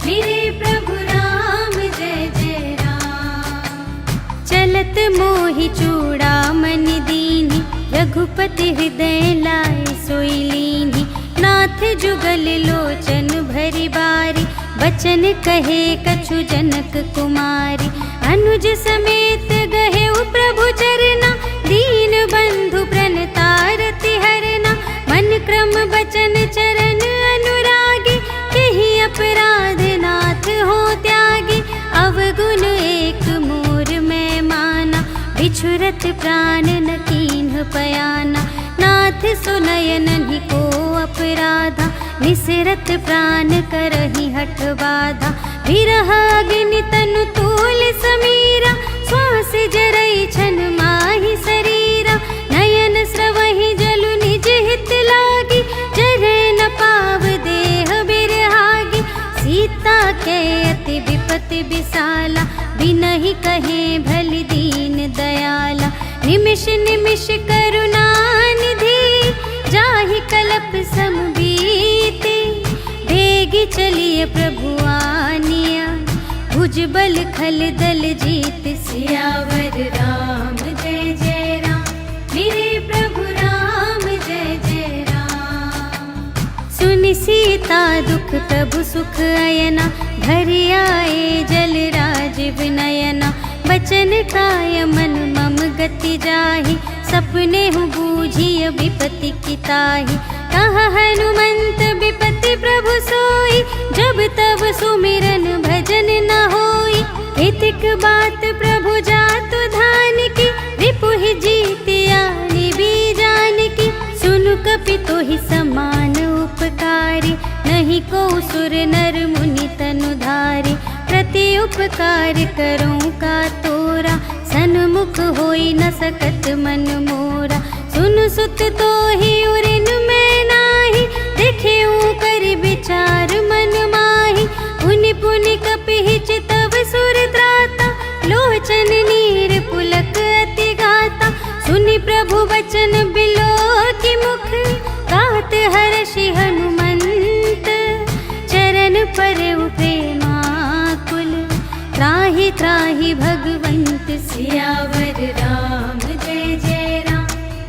मेरे प्रभु राम जय जय राम। चलत मोहि चूड़ामणि दीन्हि, रघुपति हृदय लाए सोई लीन्हि। नाथ जुगल लोचन भरि बारी, बचन कहे कछु जनक कुमारी। अनुज समेत गहेउ प्रभु चरना, दीन बंधु प्रणतारति हरना। मन क्रम बचन चरण अनुरागी, केहि अपराध नाथ हो त्यागी। अवगुण एक मोर मैं माना, बिछुरत प्राण न कीन्ह पयाना। नाथ सुनयनहि को अपराधा, निसरत प्राण करहि हठ बाधा। विरह अग्नि तनु तूल समीरा, श्वास जरई छन माहि शरीरा। नयन स्रवहि जलु निज हित लागी, जरै न पाव देह बिरहागी। सीता के अति विपति विसाला, बिनहि कहे भलि दीन दयाला। निमिष निमिष करुणा निधि, जाहि कलप सम बीति। बेगी चलिए प्रभु आनिया, भुजबल खल दल जीत। सियावर राम जय जय राम, मेरे प्रभु राम जय जय राम। सुनि सीता दुख प्रभु सुख अयना, घर आए जल राजीव नयना। बचन काय मन मम गति जाहि, सपने हूँ बूझिय विपति की ताहि। कहा हनुमंत विपति प्रभु सोई, जब तब सुमिरन भजन न होई। हितिक बात प्रभु जातु धान की, रिपुहि जीतिया निबी जान की। सुनु कपि तोहि समान उपकारी, नहीं को सुर नर मुनि तनु धारी। प्रति उपकार करूं का तोरा, सन्मुख होई न सकत मन मोरा। सुन सुत तोहि उरिन मैं नाही, देखियो कर विचार मन माही। पुनि पुनि कपि चितव सुर त्राता, लोचन नीर पुलक अति गाता। सुनि प्रभु वचन बिलो की मुख, गात हर्षि हनुमंत। चरण परउ प्रेमाकुल, त्राहि त्राहि भगवंत। सियावर राम जय जय राम,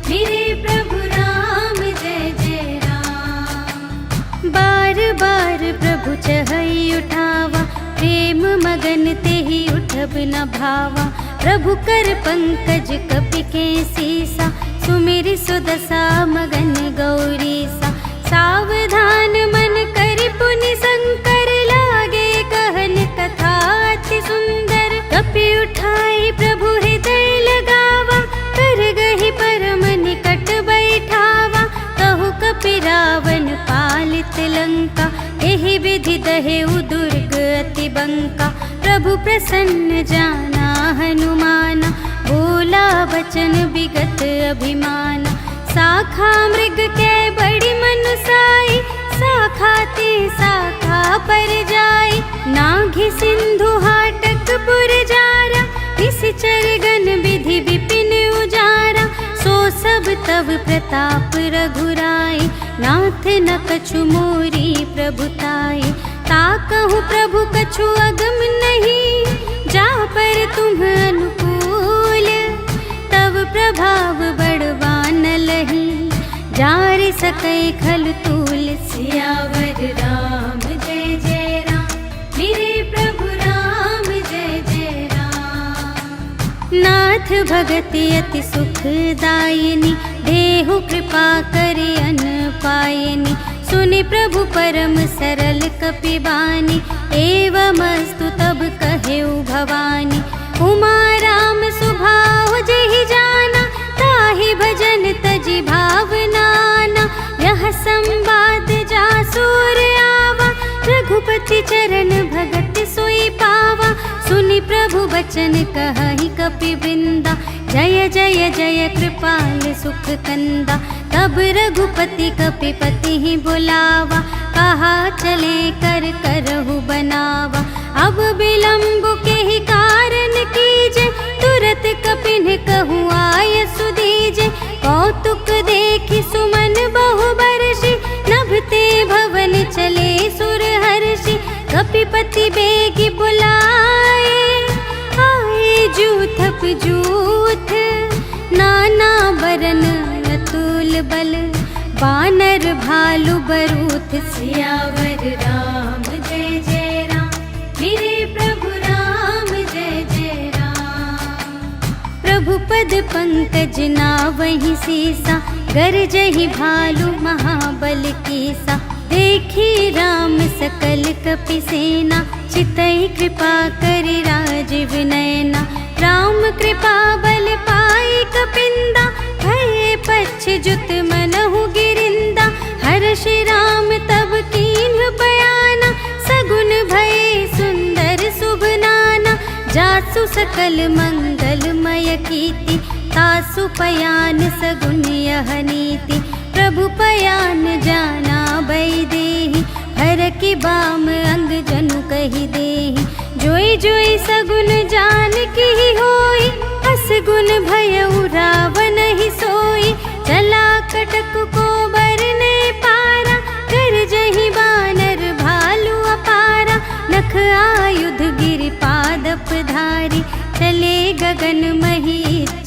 मेरे प्रभु राम जय जय राम। बार बार प्रभु चहई उठावा, प्रेम मगन तेहि उठब न भावा। प्रभु कर पंकज कपि के सीसा, सुमिरि सुदशा मगन गौरीसा। सावधान मन करि पुनि शंकर, लागे कहन कथा अति सुंदर। कपि उठाई प्रभु हृदय लगावा, कर गहि परम निकट बैठावा। कहु कपि रावण पालित लंका, एहि विधि दहेउ दुर्ग अति बंका। प्रभु प्रसन्न जाना हनुमाना, बोला बचन विगत अभिमाना। शाखा मृग के बड़ी मनुसाई, शाखा ते शाखा पर जाई। नाघि सिंधु हाटक पुर जारा, निश्चर गण विधि विपिन उजारा। सो सब तब प्रताप रघुराई, नाथ न कछु मोरी प्रभुताई। ताकहु प्रभु कछु अगम नहीं, जा पर तुम अनुकूल। तब प्रभाव बड़वान लही, जारि सकै खल तूल। सियावर राम जय जय राम, मेरे प्रभु राम जय जय राम। नाथ भगति अति सुखदायिनी, देहु कृपा करि अन पायिनी। सुनि प्रभु परम सरल कपि बानी, एवमस्तु तब कहेउ भवानी। उमा राम सुभाव जेहि जाना, ताहि भजन तजि भावनाना। यह संवाद जासुर आवा, रघुपति चरण भगत सोई पावा। सुनि प्रभु बचन कहहि कपि वृंदा, जय जय जय कृपाल सुख कंदा। तब रघुपति कपिपति ही बुलावा, कहा चले कर करहु बनावा। अब विलंब के ही कारण कीजे, तुरत कपिन कहूँ आय सुदीजे। कौतुक देखि सुमन बहु बरषि, नभते भवन चले सुर हर्षि। कपिपति बेगी बुलाए, आए जूथप जूथ। नाना बरन अतुल बल, बानर भालु बरूथ। सियावर राम जय जय राम, मेरे प्रभु राम जय जय राम। प्रभु पद पंकज नावहि सीसा, गरजहि भालु महाबल कीसा। देखी राम सकल कपि सेना, चितई कृपा करि राजीव नयना। राम कृपा बल पाई कपिंदा, भये पच्छ जुत मनहु गिरिंदा। हर्षि राम तब कीन्ह बयाना, सगुन भये सुंदर शुभ नाना। जासु सकल मंगलमय कीर्ति, तासु पयान सगुन यह नीति। प्रभु पयान जाना बैदेहि, हर की बाम अंग जनु कहि देहि। जोई जोई सगुन जान की होई, असगुन भयउ रावण ही सोई। चला कटक को बरने पारा, कर जहि बानर भालु अपारा। नख आयुध गिरि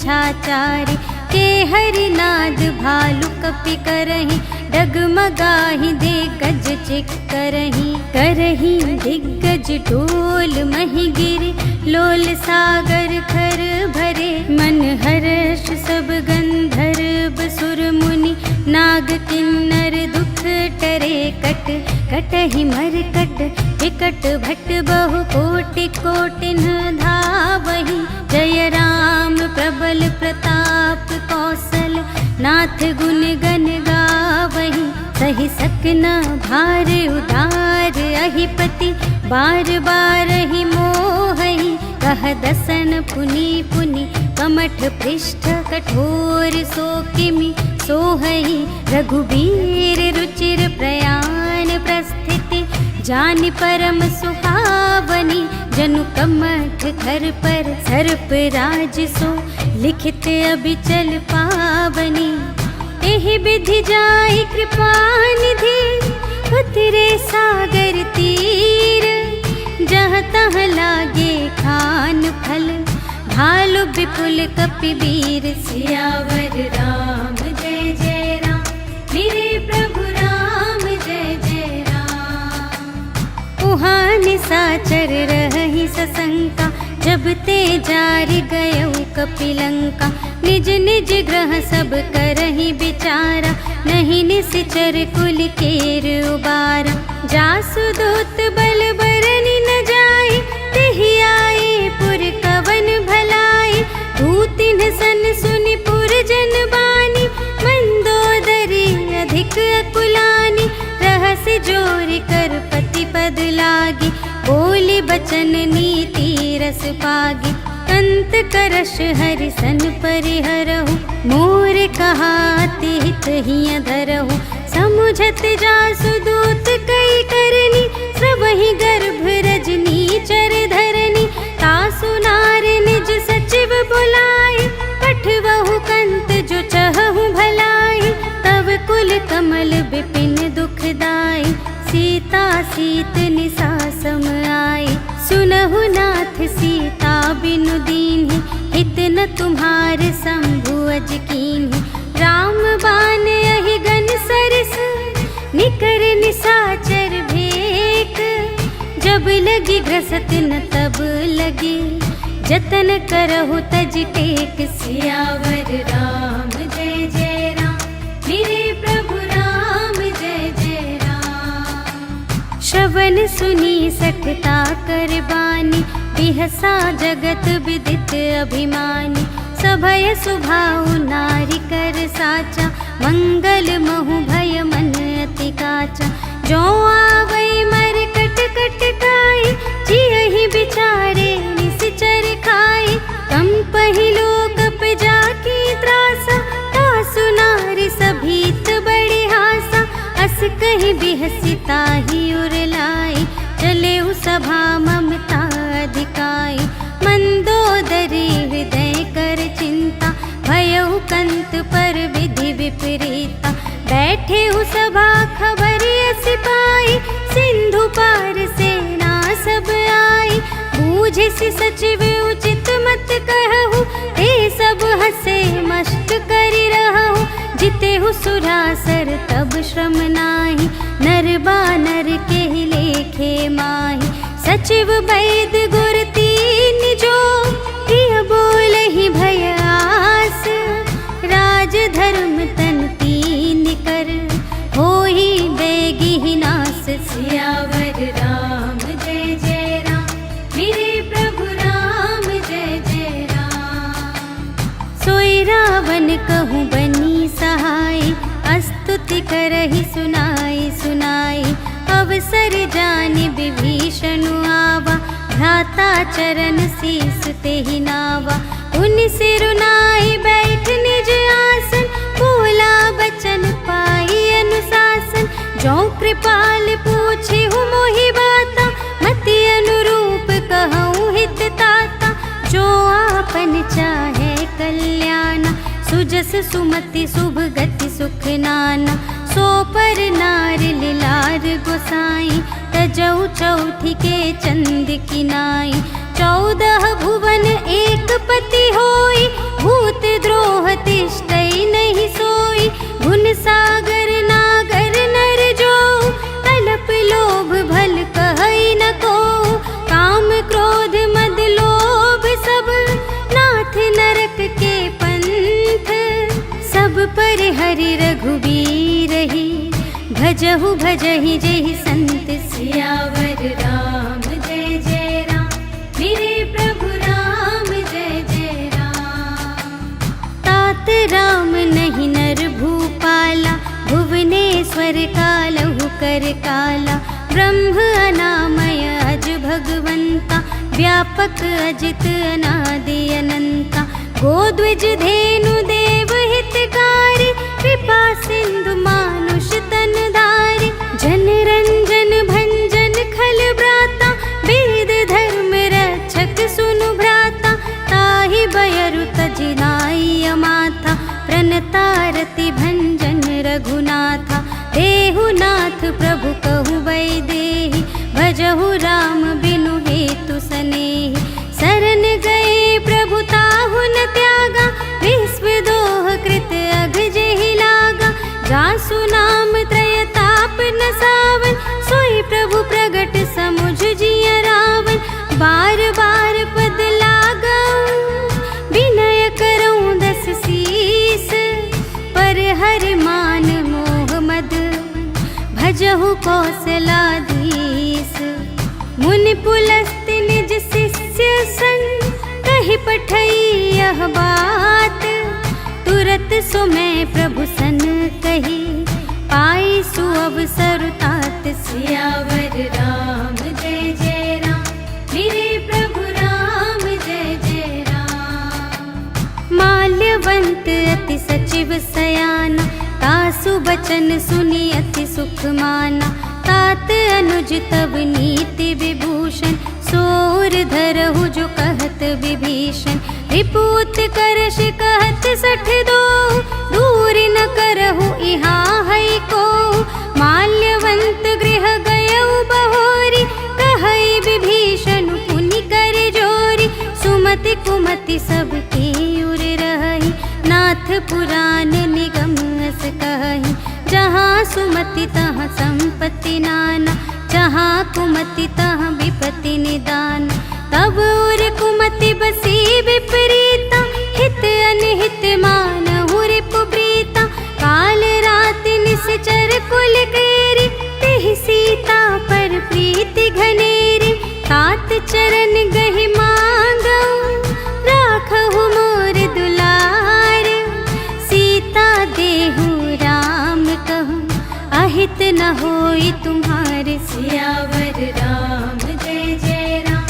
छाचारे, के हरिनाद भालु कपि करहि, डगमगाहि दे गज चिक करहि दिग्गज डोल महि गिरे, लोल सागर खर भरे, मन हर्ष सब गंधर्व सुर मुनि, नाग किन्नर दुख टरे, कटहि मरकट विकट भट बहु कोटि कोटिन धावहि, जय राम प्रबल प्रताप कौशल, नाथ गुण गण गावहि, सहि सकना भार उदार अहिपति, बार बार ही मोहहि, कह दसन पुनि पुनि, कमठ पृष्ठ कठोर सो किमि सोहहि, रघुबीर रुचिर प्रयाण प्रस्थिति, जानि परम सुहावनी, जनु कमठ धर पर सर्प राज सो, लिखित अबिचल पावनी, एहि विधि जाहि कृपा निधि, उतरे सागर तीर, जहाँ तहाँ लागे खान फल, भालु विपुल कपिवीर, सियावर राम जय जय राम, मेरे प्रभु राम जय जय राम। उहाँ निसाचर रहि सशंका, जब ते जारि गयउ कपिलंका, निज निज ग्रह सब करहि विचारा, नहीं निश्चर कुल केर उबारा, जासु दूत बल बरनि न जाए, तेहि आए पुर कवन भलाई, दूतिन सन सुनि पुर जन बानी, मंदोदरी अधिक अकुलानी, रहस्य जोरि कर पति पद लागी, बोली बचन नीति रस पागी, कंत करश हरि सन परिहरहु, मोर कहाति हित हिय धरहु, समुझत जासु दूत कई करनी, स्रवहि गर्भ रजनी चर धरनी, तासु नार निज सचिव बुलाए, पठवहु कंत जो चहहु भलाई, तब कुल कमल विपिन दुखदाई, सीता सीत निसा सम आई, सुनहु नाथ सीता बिनु दीन्हि, हित न तुम्हारे शंभु अज कीन्हि, राम बान यहि गन सरस, निकर निसाचर भेक, जब लगी ग्रसत न तब लगी, जतन करहु तज टेक, सियावर राम जय जय राम, मेरे प्रभु राम जय जय राम। श्रवण सुनी सठता कर बानी, बिहसा जगत विदित अभिमानी, सभय सुभाउ नारी कर साचा, मंगल महु भय मन अति काचा, जो आवै मर कट कट काई, जियहि बिचारे निश्चर खाई, कम पहिलो कप जाकी त्रासा, तासु नारी सभीत बड़े हासा, अस कहि बिहसिता ही उरलाई, चले सभा ममता अधिकाई, मंदोदरी हृदय कर चिंता, भयउ कंत पर विधि विपरीता, बैठे सभा खबर सिपाही, सिंधु पार सेना सब आई, बूझे सि सचिव उचित मत कहु, ते सब हसे मस्त करि रहु, जितेहु सुरासर तब श्रम नाही, नर बानर केहि लेखे माही, सचिव वैद गुर तीन जो, प्रिय बोलहि भय आस, राज धर्म तन तीन कर, होहि बेगी नास, सियावर राम जय जय राम, मेरे प्रभु राम जय जय राम। सोई रावण कहूँ बनी सहाय, स्तुति करहि सुनाई सुनाई, अवसर जानि विभीषण आवा, भ्राता चरण शीस तेहि नावा, उन सिरुनाई बैठ निज आसन, बोला बचन पाई अनुशासन, जो कृपाल पूछे हूँ मोहि बाता, मति अनुरूप कहूँ हित ताता, जो आपन चाहे कल्याण, सुजस सुमति शुभ गति सुख नाना, सो पर नार लिलार गोसाई, तजौ चौथी के चंद की नाई, 14 भुवन एक पति होई, भूत द्रोह तिष्ठै नहीं सोई, गुण सागर नागर नर जो, अल्प लोभ भल कहै न को, काम क्रोध मद लोभ सब, नाथ नरक के पंथ, सब पर हरि रघुबीर ही, भजहु भजहि जेहि संत सियावर राम जय जय राम, मेरे प्रभु राम जय जय राम। तात राम नहीं नर भूपाला, भुवनेश्वर कालहु कर काला, ब्रह्म अनामय अज भगवंता, व्यापक अजित अनादि अनंता, गोद्विज धेनु देव हितकारी, कृपा सिंधु मानुष तन धारी, जन रंजन भंजन खल ब्राता, वेद धर्म रक्षक सुनु भ्राता, ताहि बयरु तजि नाइ अमाथा, प्रणतारति भंजन रघुनाथा, देहु नाथ प्रभु कहु वैदेही, भजहु राम बिनु हेतु सनेही, शरण गए प्रभु ताहु न त्यागा, विश्व दोह कृत अघ जेहि लागा, जासु नाम त्रय ताप न सावन, सोई प्रभु प्रगट समुझ जिय रावण, बार बार पद लागऊं, विनय करऊं दस सीस, पर हरि मान मोह मद, भजहु कौशलाधीश, मुनि पुलस्त्य निज शिष्य संग, कहि पठई यह बात, तुरत सो मैं प्रभु सन कही, पाई सुअवसर तात, सियावर राम जय जय राम, मेरे प्रभु राम जय जय राम। माल्यवंत अति सचिव सयाना, तासु बचन सुनि अति सुख माना, तात अनुज तब नीति विभूषण, सोर धरहु जो कहत विभीषण, रिपुत करश कहत सठ दो, दूर न करहु इहाँ है को, माल्यवंत गृह गयउ बहोरी, कहै विभीषण पुनि कर जोरी, सुमति कुमति सबके उर रही, नाथ पुराण निगम अस कहहि, जहाँ सुमति तहाँ संपत्ति नाना, जहाँ कुमति तहाँ विपत्ति निदान, तब उर कुमति बसी विपरीता, हित अनहित मानहु रिपु प्रीता, काल राति निश्चर कुल केरी, तेहि सीता पर प्रीति घनेरी, तात चरण गहि मांगऊं, राखहु मोर दुलार, सीता देहु राम कहूँ, अहित न होई तुम्हारे, सियावर राम जय जय राम,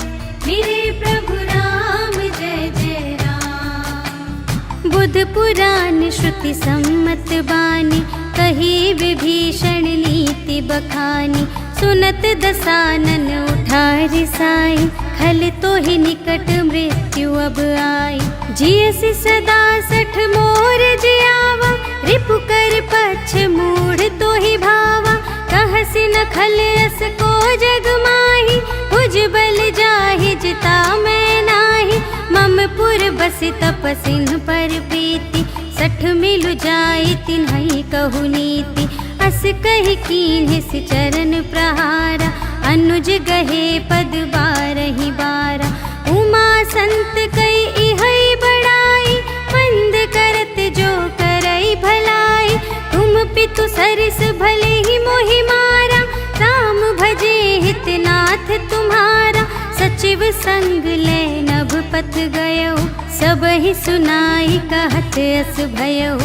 मेरे प्रभु राम जय जय राम। बुध पुराण श्रुति सम्मत बानी, कही विभीषण नीति बखानी, सुनत दसानन उठा रिसाई, खल तो ही निकट मृत्यु अब आई, जियसि सदा सठ मोर जियावा, रिपु कर पक्ष मूढ़ तो ही भावा, कहसि न खल अस को जग माही, भुज बल जाहि जिता मैं नाही, मम पुर बसि तपसिन पर प्रीति, सठ मिलु जाई तिन्है कहु नीति, अस कहि कीन्हि सि चरण प्रहारा, अनुज गहे पद बारहि बारा, उमा संत कई इहै बड़ाई, मंद करत जो करई भलाई, तुम पितु सरिस भले ही मोहि मारा, राम भजे हित नाथ तुम्हारा, सचिव संग ले नभ पथ गयो, सबहि सुनाई कहत अस भयो,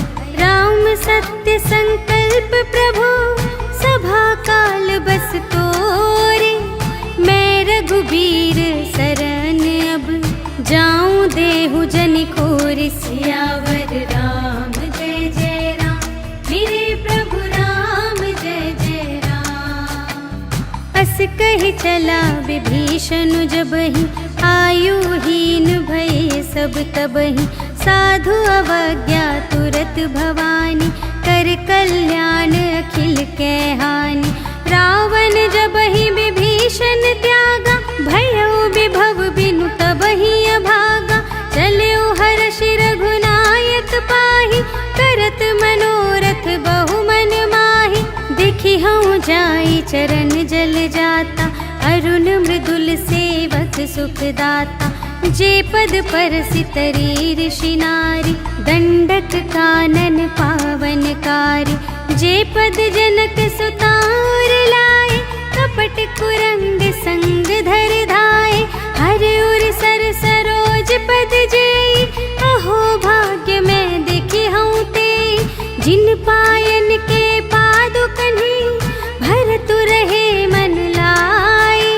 राम सत्य संकल्प प्रभु, सभा काल बस तोरे, मैं रघुबीर शरण अब, जाऊं देहु जनि खोरि, सियावर राम जय जय राम, मेरे प्रभु राम जय जय राम। अस कहि चला विभीषण जबहि, आयुहीन भये सब तबहि, साधु अवज्ञा तुरत भवानी, कर कल्याण अखिल के हानि, रावण जबहि विभीषण त्यागा, भयउ विभव बिनु तबहि अभागा, चलऊ हर्षि रघुनाथ जाई चरण जल जाता, अरुण मृदुल सेवक सुखदाता। जे पद पर सितरी ऋषि नारी, दंडक कानन पावनकारी। जे पद जनक सुतार लाए, कपट कुरंग संग धर धाए। हर उर सर सरोज पद जेई, अहो भाग्य मैं देखी हूँ ते। जिन पायन के पादुकन्हि, भरतु रहे मन लाए।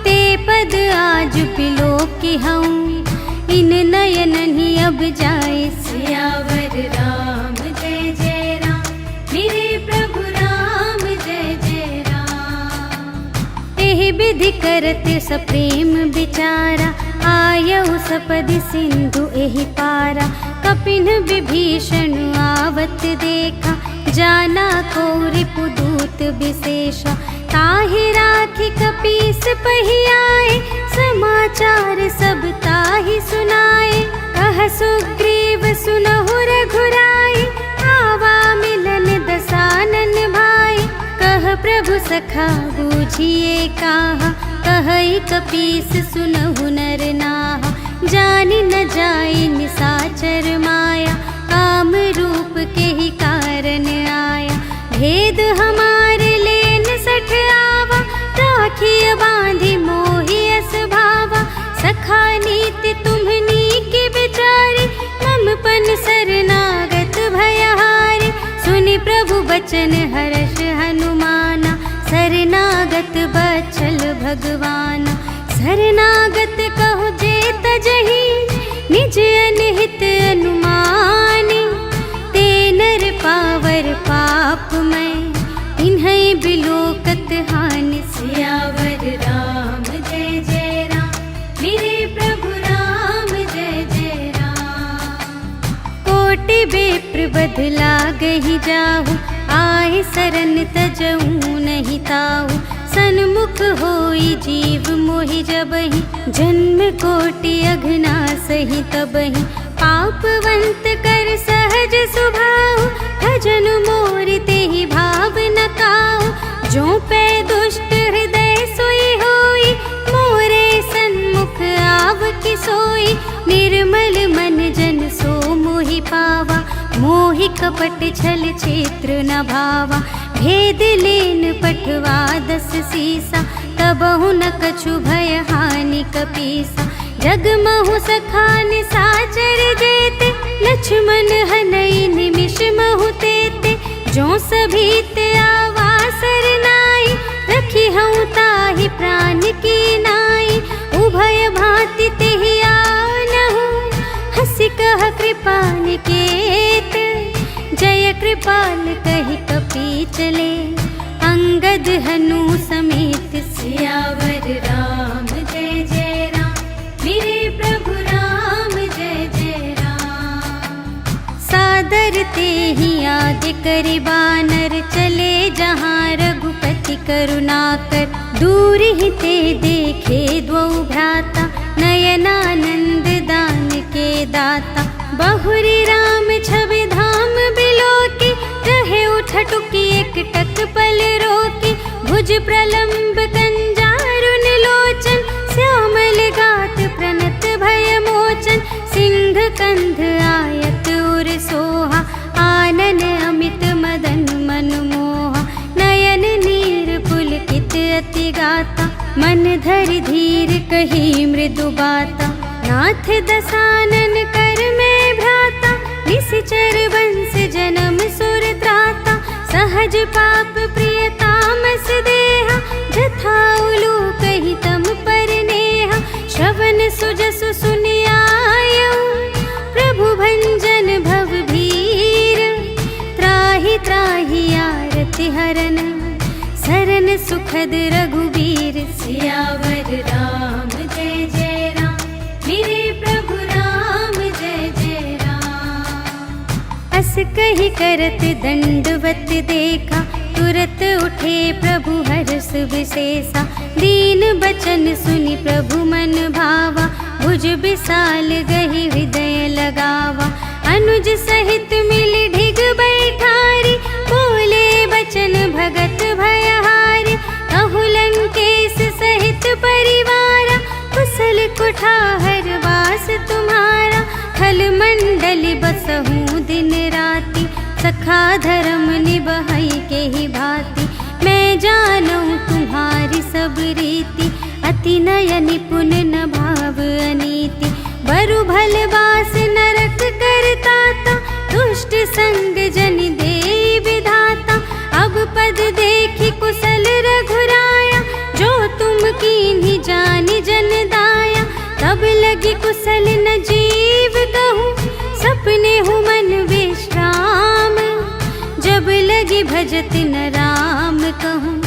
ते पद आज बिलोकी हूँ, इन नयन ही अब जाए। सियावर राम जय जय राम, मेरे प्रभु राम जय जय राम। एहि विधि करते सप्रेम विचारा, आयऊ सपदि सिंधु एहि पारा। कपिन विभीषण आवत देखा, जाना को रिपुदूत विशेषा। ताहि राखी कपीस पहियाए, समाचार सब ताहि सुनाए। कह सुग्रीव सुनहु रघुराई, आवा मिलन दसानन भाई। कह प्रभु सखा बूझिए काहा, कहई कपीस सुनहु नर नाहा। जानि न जाई निसाचर माया, काम रूप के ही कारण आया। भेद हमारे लेन सठ आवा, राखिय बांधि मोहि अस भावा। सखा नीति तुम्हनी के विचारे, मम पन शरणागत भयहारे। सुनि प्रभु बचन हर्ष हनुमाना, शरणागत बचल भगवाना। शरणागत कहु जे तजहि, निज अनहित अनुमानी। ते नर पावर पाप मैं, इन्है बिलोकत हानि। सियावर राम जय जय राम, मेरे प्रभु राम जय जय राम। कोटि बेप्र बदला गहि जाहु, आए सरन तजऊ नहीं ताहु। सन्मुख होई जीव मोहि जबहि, जन्म कोटि अघना सही तबहि। पापवंत कर सहज सुभाव, भजन मोरि तेहि भाव न काहु। जो पै दुष्ट हृदय सोई होई, मोरे सन्मुख आवकी सोई। निर्मल मन जन सो मोहि पावा, मोहि कपट छल क्षेत्र न भावा। भेद लेन पठवा दस सीसा, तबहु न कछु भय हानि कपीसा। जगमहु सखा निसाचर जेते, लक्ष्मण हनई निमिष महु तेते। जो सभीते आवा सरनाई, रखी हूँ ताहि प्राण की नाई। उभय भांति तेहि आनहु, हंसी कह कृपा निकेत। जय कृपाल कहि कपी चले, अंगद हनु समेत। सियावर राम जय जय राम, मेरे प्रभु राम जय जय राम। सादर तेहि आदि करि बानर, चले जहाँ रघुपति करुणाकर। दूर ही ते देखे द्वौ भ्राता, नयनानंद दान के दाता। बहुरी राम छवि धाम बिलोकी, रहे उठटुकी एक टक पल रोकी। भुज प्रलंब कंजारुन लोचन, श्यामल गात प्रणत भय मोचन। सिंह कंध आयत उर सोहा, आनन अमित मदन मनमोहा। नयन नीर पुलकित अति गाता, मन धरि धीर कही मृदु बाता। नाथ दसानन कर में भ्राता, निश्चर वंश जन्म सुर त्राता। सहज पाप प्रिय तामस देहा, जथा उलू कही तम पर नेहा। श्रवण सुजसु सुनियायऊ, प्रभु भंजन भव भीर। त्राहि त्राहि आरति हरन, सरन सुखद रघुबीर। सियावर राम जय जय राम, मेरे प्रभु राम जय जय राम। अस कही करत दंडवत देखा, तुरत उठे प्रभु हर्ष विशेषा। दीन बचन सुनि प्रभु मन भावा, भुज विशाल गहि हृदय लगावा। अनुज सहित मिल ढिग बैठारी, बोले बचन भगत भया बसहूँ दिन राति, सखा धर्म निबहै के ही भांति। मैं जानूँ तुम्हारी सब रीति, अति नय निपुण न भाव अनीति। बरु भल बास नरक करता ता, दुष्ट संग जन दे विधाता। अब पद देखी कुशल रघुराया, जो तुम कीन्ही जानि जन दाया। तब लगी कुशल न जीव कहूँ, सपने हूँ मन विश्राम। जब लगी भजत न राम कहूँ,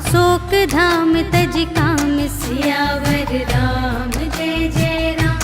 शोक धाम तज काम। सियावर राम जय जय राम,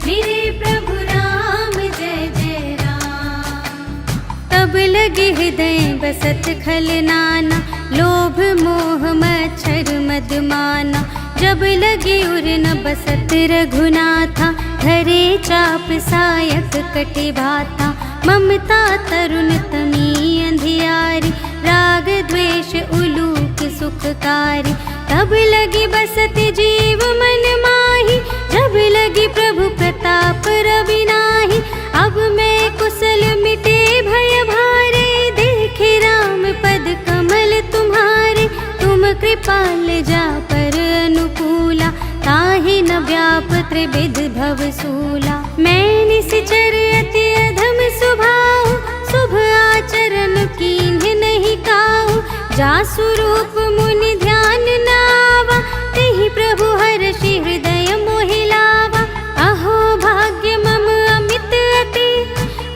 मेरे प्रभु राम जय जय राम। तब लगे हृदय बसत खल नाना, लोभ मोह मच्छर मद माना। जब लगे उर न बसत रघुनाथा, धरे चाप सायक कटे भाता। ममता तरुण तमी अंधियारी, राग द्वेष उलूक सुखकारी। तब लगी बसत जीव मन माही, जब लगी प्रभु प्रताप रवि नाही। अब मैं कुशल मिटे भय भारे, देखे राम पद कमल तुम्हारे। तुम कृपाल जा पर अनुकूला, ताहि न व्याप त्रिविध भव सूला। मैं निश्चर अति अधम स्वभाव, शुभ आचरण कीन्ह नहीं काहू। जासु रूप मुनि ध्यान न आवा, तेहि प्रभु हर्षि हृदय मोहि लावा। अहो भाग्य मम अमित अति,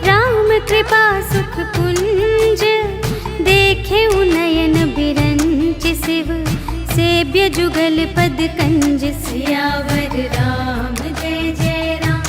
राम कृपा सुख पुंज। देखे नयन बिरंच शिव, सेव्य जुगल पद कंज। सियावर राम जय जय राम,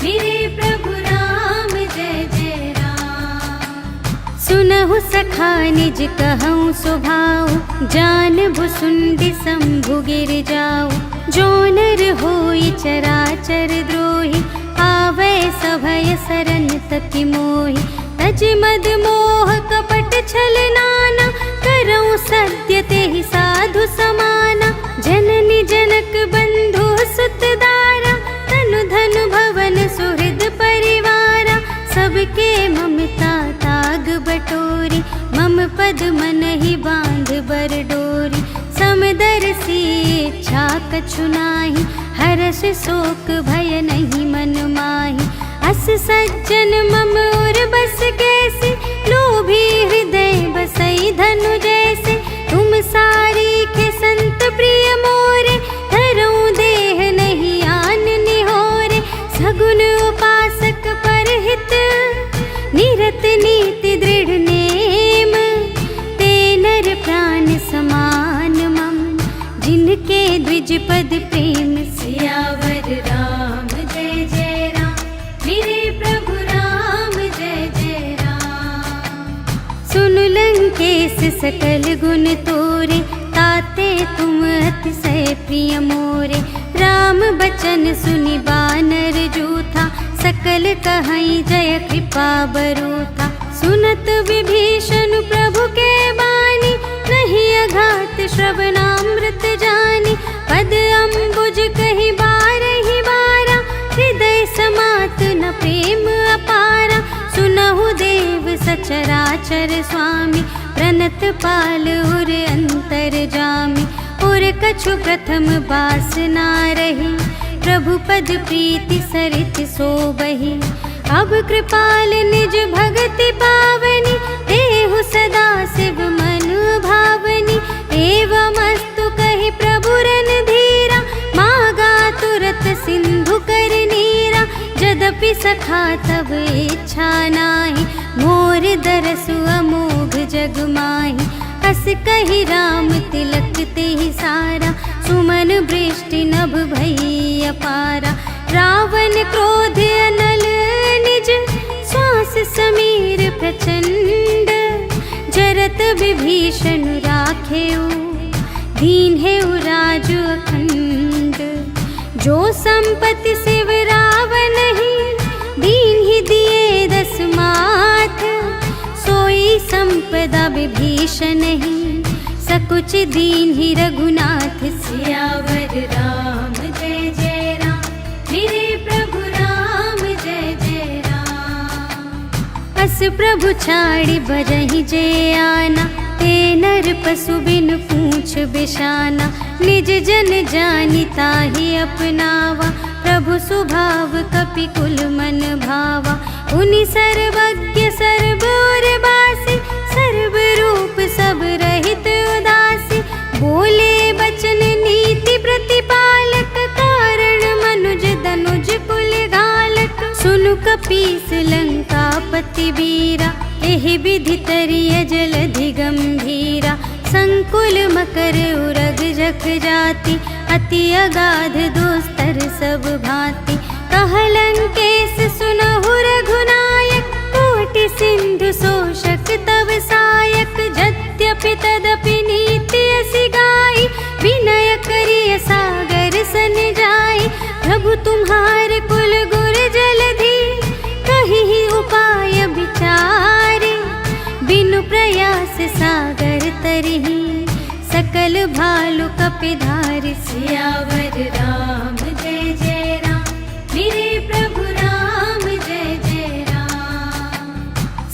मेरे प्रभु राम जय जय राम। सुनहु सखा निज कहूँ स्वभाव, जान भुसुंडी शंभु गिर जाऊ। जो नर होई चराचर द्रोही, आवे सभय सरन तपि मोहि। तज मद मोह कपट छल नाना, करऊँ सत्य तेहि साधु समाना। जननी जनक बंधु सुत दारा, तनु धनु भवन सुहृद परिवारा। सबके ममता ताग बटोरी, मम पद मन ही बांध बर डोरी। समदर्शी इच्छा कछु नाही, हर्ष शोक भय नहीं मन माही। अस सज्जन मम और बस कैसे, लोभी हृदय बसई धनु जैसे। तुम सारी के संत प्रिय मोरे, धरूं देह नहीं आन निहोरे। सगुन उपासक परहित, निरत नीति दृढ़ नेम। ते नर प्राण समान मम, जिनके द्विज पद प्रेम। सियावर राम जय जय राम, मेरे प्रभु राम जय जय राम। सुन लंकेश सकल गुण तोरे, ताते तुम अतिशय प्रिय मोरे। राम बचन सुनि बानर जूथा, सकल कहई जय कृपा बरूथा। सुनत विभीषण प्रभु के बानी, नहीं अघात श्रवणामृत जानी। पद अम्बुज कही बारहि बारा, हृदय समात न प्रेम अपारा। सुनहु देव सचराचर स्वामी, प्रणत पाल उर अंतर जामी। उर कछु प्रथम बास ना रही, प्रभु पद प्रीति सरित सोबहि। अब कृपाल निज भगति पावनी, देहु सदा शिव मन भावनी। एवमस्तु कहि प्रभु रणधीरा, मागा तुरत सिंधु कर नीरा। यद्यपि सखा तब इच्छा नाही, मोर दरसु अमोघ जग माही। अस कहि राम तिलक तेहि सारा, सुमन वृष्टि नभ भई अपारा। रावण क्रोध अनल निज, श्वास समीर प्रचंड। जरत विभीषण राखेउ, दीन्हेउ राजु अखंड। जो संपत्ति शिव रावण ही, दीन्हि दिए दस माथ। सोई संपदा विभीषण ही, सकुच दीन्हि रघुनाथ। सियावर राम जय जय राम, मेरे प्रभु राम जय जय राम। प्रभु छाड़ी बजहि जे आना, ते नर पशु बिन पूछ बिशाना। निज जन जानि ताहि अपनावा, प्रभु स्वभाव कपि कुल मन भावा। उनि सर्वज्ञ सर्व और बासी, सर्व रूप सब रहित उदासी। बोले बचन नीति प्रतिपालक, कारण मनुज दनुज कुल घालक। सुनु कपीस लंकापति वीरा, एहि विधि तरिय जलधि गंभीरा। संकुल मकर उरग जख जाति, अति अगाध दुस्तर सब भांति। कहलंकेश सुनहु रघुनायक, कोटि सिंधु शोषक तव सायक। यद्यपि तदपि नीति असि गाई, विनय करिय सागर सन जाई। प्रभु तुम्हार कुल गुर जलधि, कहिहि उपाय विचारे। बिनु प्रयास सागर तरहि, सकल भालु कपिधारि। सियावर राम जय जय राम, मेरे प्रभु राम जय जय राम।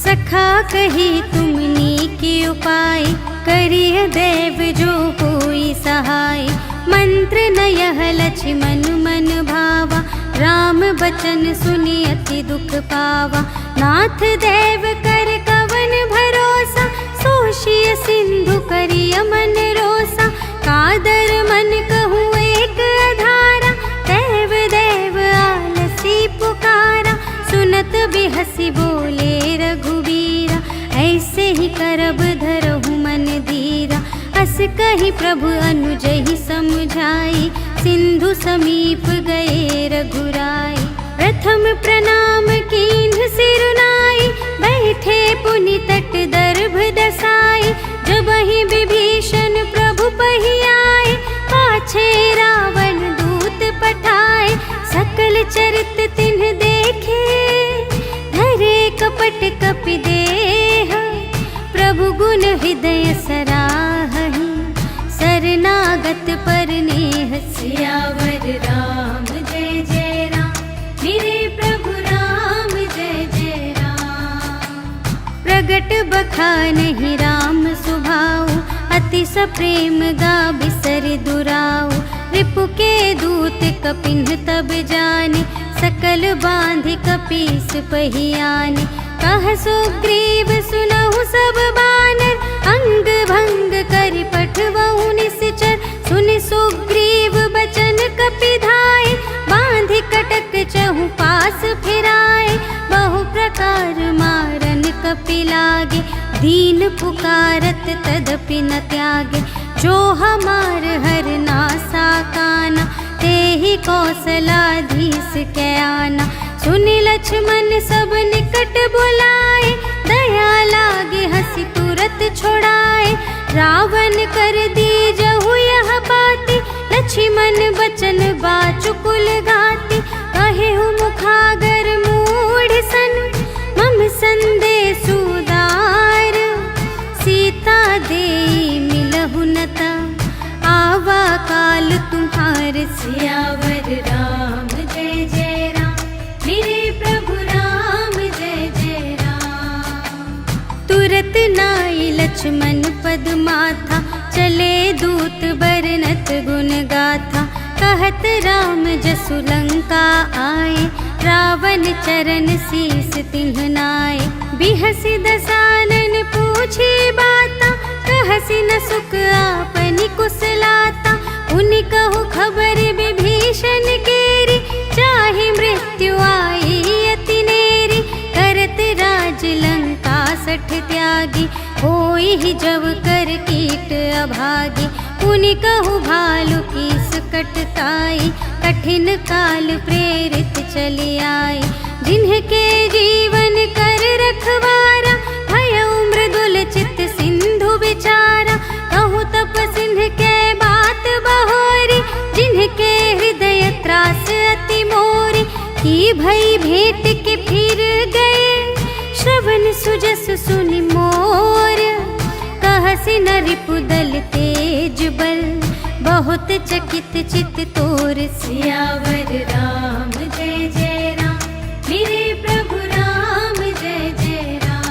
सखा कही तुमनी के उपाय, करिय देव जो होई सहाय। मंत्र न यह लक्ष्मण मन भावा, राम बचन सुनि अति दुख पावा। नाथ देव कर कवन भरोसा, सोषिय सिंधु करिय मन रोसा। कादर मन कहूँ एक अधारा, देव देव आलसी पुकारा। सुनत बिहसी बोले रघुवीरा, ऐसे ही करब धरहु मन धीरा। अस कहि प्रभु अनुजहि समझाई, सिंधु समीप गए रघुराई। प्रथम प्रणाम कीन्ह सिरुनाई, बैठे पुनि तट दर्भ दसाई। जबहि विभीषण प्रभु पहि आए, पाछे रावण दूत पठाए। सकल चरित तिन्ह देखे, धरे कपट कपि देह। प्रभु गुण हृदय सराहहि, शरणागत पर नेह। सियावर राम जय जय राम, मेरे प्रभु राम जय जय राम। प्रगट बखानहि राम सुभाऊ, अति सप्रेम गा बिसर दुराऊ। रिपु के दूत कपिन्ह तब जाने, सकल बांधि कपीस पहि आने। कह सुग्रीव सुनहु सब बानर, अंग भंग करि पठवहु निश्चर। सुनि सुग्रीव बचन कपिधाय, बांधि कटक चहु पास फिराए। बहु प्रकार मारन कपि लागे, दीन पुकारत तदपि न त्यागे। जो हमार हर नासा काना, तेहि कौशलाधीश कै आना। सुनि लक्ष्मण सब निकट बुलाए, दया लागे हंसी तुरत छोड़ाए। रावण कर दीजहु यह बाती, लक्ष्मण बचन बाचुकुल घाती। कहेहु मुखागर मूढ़ सन, मम संदेश उदार। सीता देई मिलहु नता, आवा काल तुम्हार। सियावर राम जय जय राम, मेरे प्रभु राम जय जय राम। तुरत नाई लक्ष्मण पद माथा, चले दूत बरनत गुण गाथा। कहत राम जसु लंका आए, रावण चरण शीस तिन्ह नाए। बिहसि दसानन पूछी बाता, कहसि न सुख आपनि कुशलाता। उनि कहु खबर विभीषण केरी, चाहे मृत्यु आई अति नेरी। करत राज लंका सठ त्यागी, होई ही जब कर कीट अभागी। उनि कहु भालु कीस कटकाई, कठिन काल प्रेरित चली आई। जिन्हके जीवन कर रखवारा, भयउ मृदुल चित सिंधु विचारा। कहु तप सिंह के बात बहोरी, जिन्हके हृदय त्रास अति मोरी। की भई भेंट के फिर गए, श्रवण सुजस सुनि मोर। कहसि न रिपुदल तेज बल, बहुत चकित चित तोर। सियावर राम जय जय राम, मेरे प्रभु राम जय जय राम।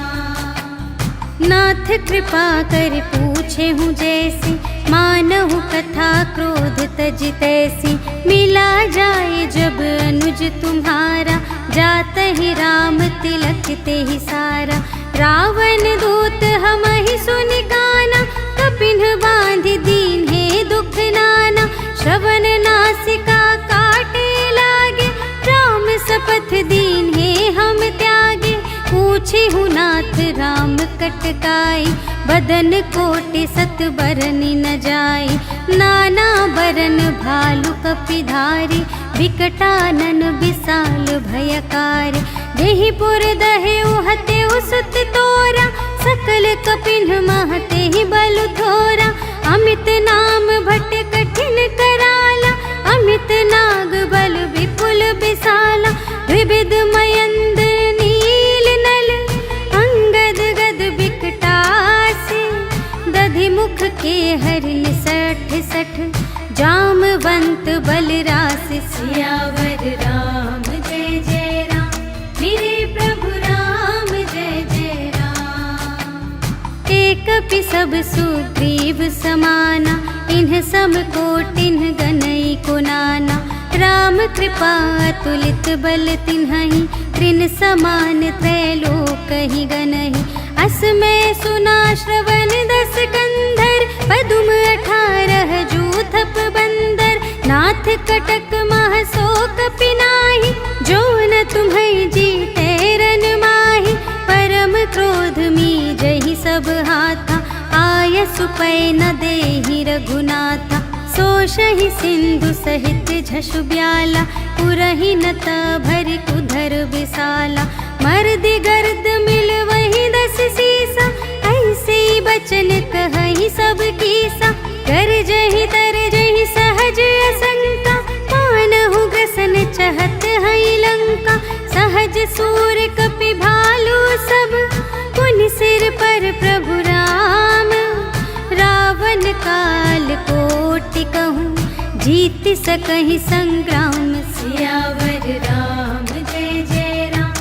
नाथ कृपा कर पूछे हूँ जैसी, मानहु कथा क्रोध तज तैसी। मिला जाए जब अनुज तुम्हारा, जात ही राम तिलक ते ही सारा। रावण दूत हम ही सुनि काना, कपिन बांध दीन है दुख नाना। श्रवण नासिका काटे लागे, राम सपथ दीन है हम त्यागे। पूछे हूँ नाथ राम कटकाई, बदन कोटि सत बरनि न जाई। नाना बरन भालु कपिधारी, विकटानन विशाल भयकारी। जेहि पुर दहे उहते उसत तोरा, सकल कपिन महते ही बल थोरा। अमित नाम भट कठिन कराला, अमित नाग बल विपुल विशाला। द्विविध मयंद्र नील नल, अंगद गद विकटासी। दधि मुख के हरिन सठ सठ, जामवंत बलरासी। सियावर राम जय जय राम, मेरे प्रभु राम जय जय राम। एक कपि सब सुग्रीव समाना, इन्ह सम कोटिन गनई को नाना। राम कृपा अतुलित बल तिन्हहि, त्रिन समान त्रैलोक ही गनहि। अस में सुना श्रवण दस कंधर, पदुम 18 जूथप बंदर। नाथ कटक मह सो कपि नाहि, जो न तुम्हें जीते रन माहि। परम क्रोध मी जहि सब हाथा, आय सुपै न देहि रघुनाथा। सोषहि सिंधु सहित झषु ब्याला, पुरहि नत भरि कुधर विशाला। मर्दि गर्द मिल वही 10 सीसा, ऐसे बचन कहहि सब कीसा। गरजहि तरजहि सहज असंका, मानहु ग्रसन चहत है लंका। सहज सूर कपि भालु सब, पुनि सिर पर प्रभु राम। रावण काल कोटि कहूँ, जीत सकहि संग्राम। सियावर राम जय जय राम,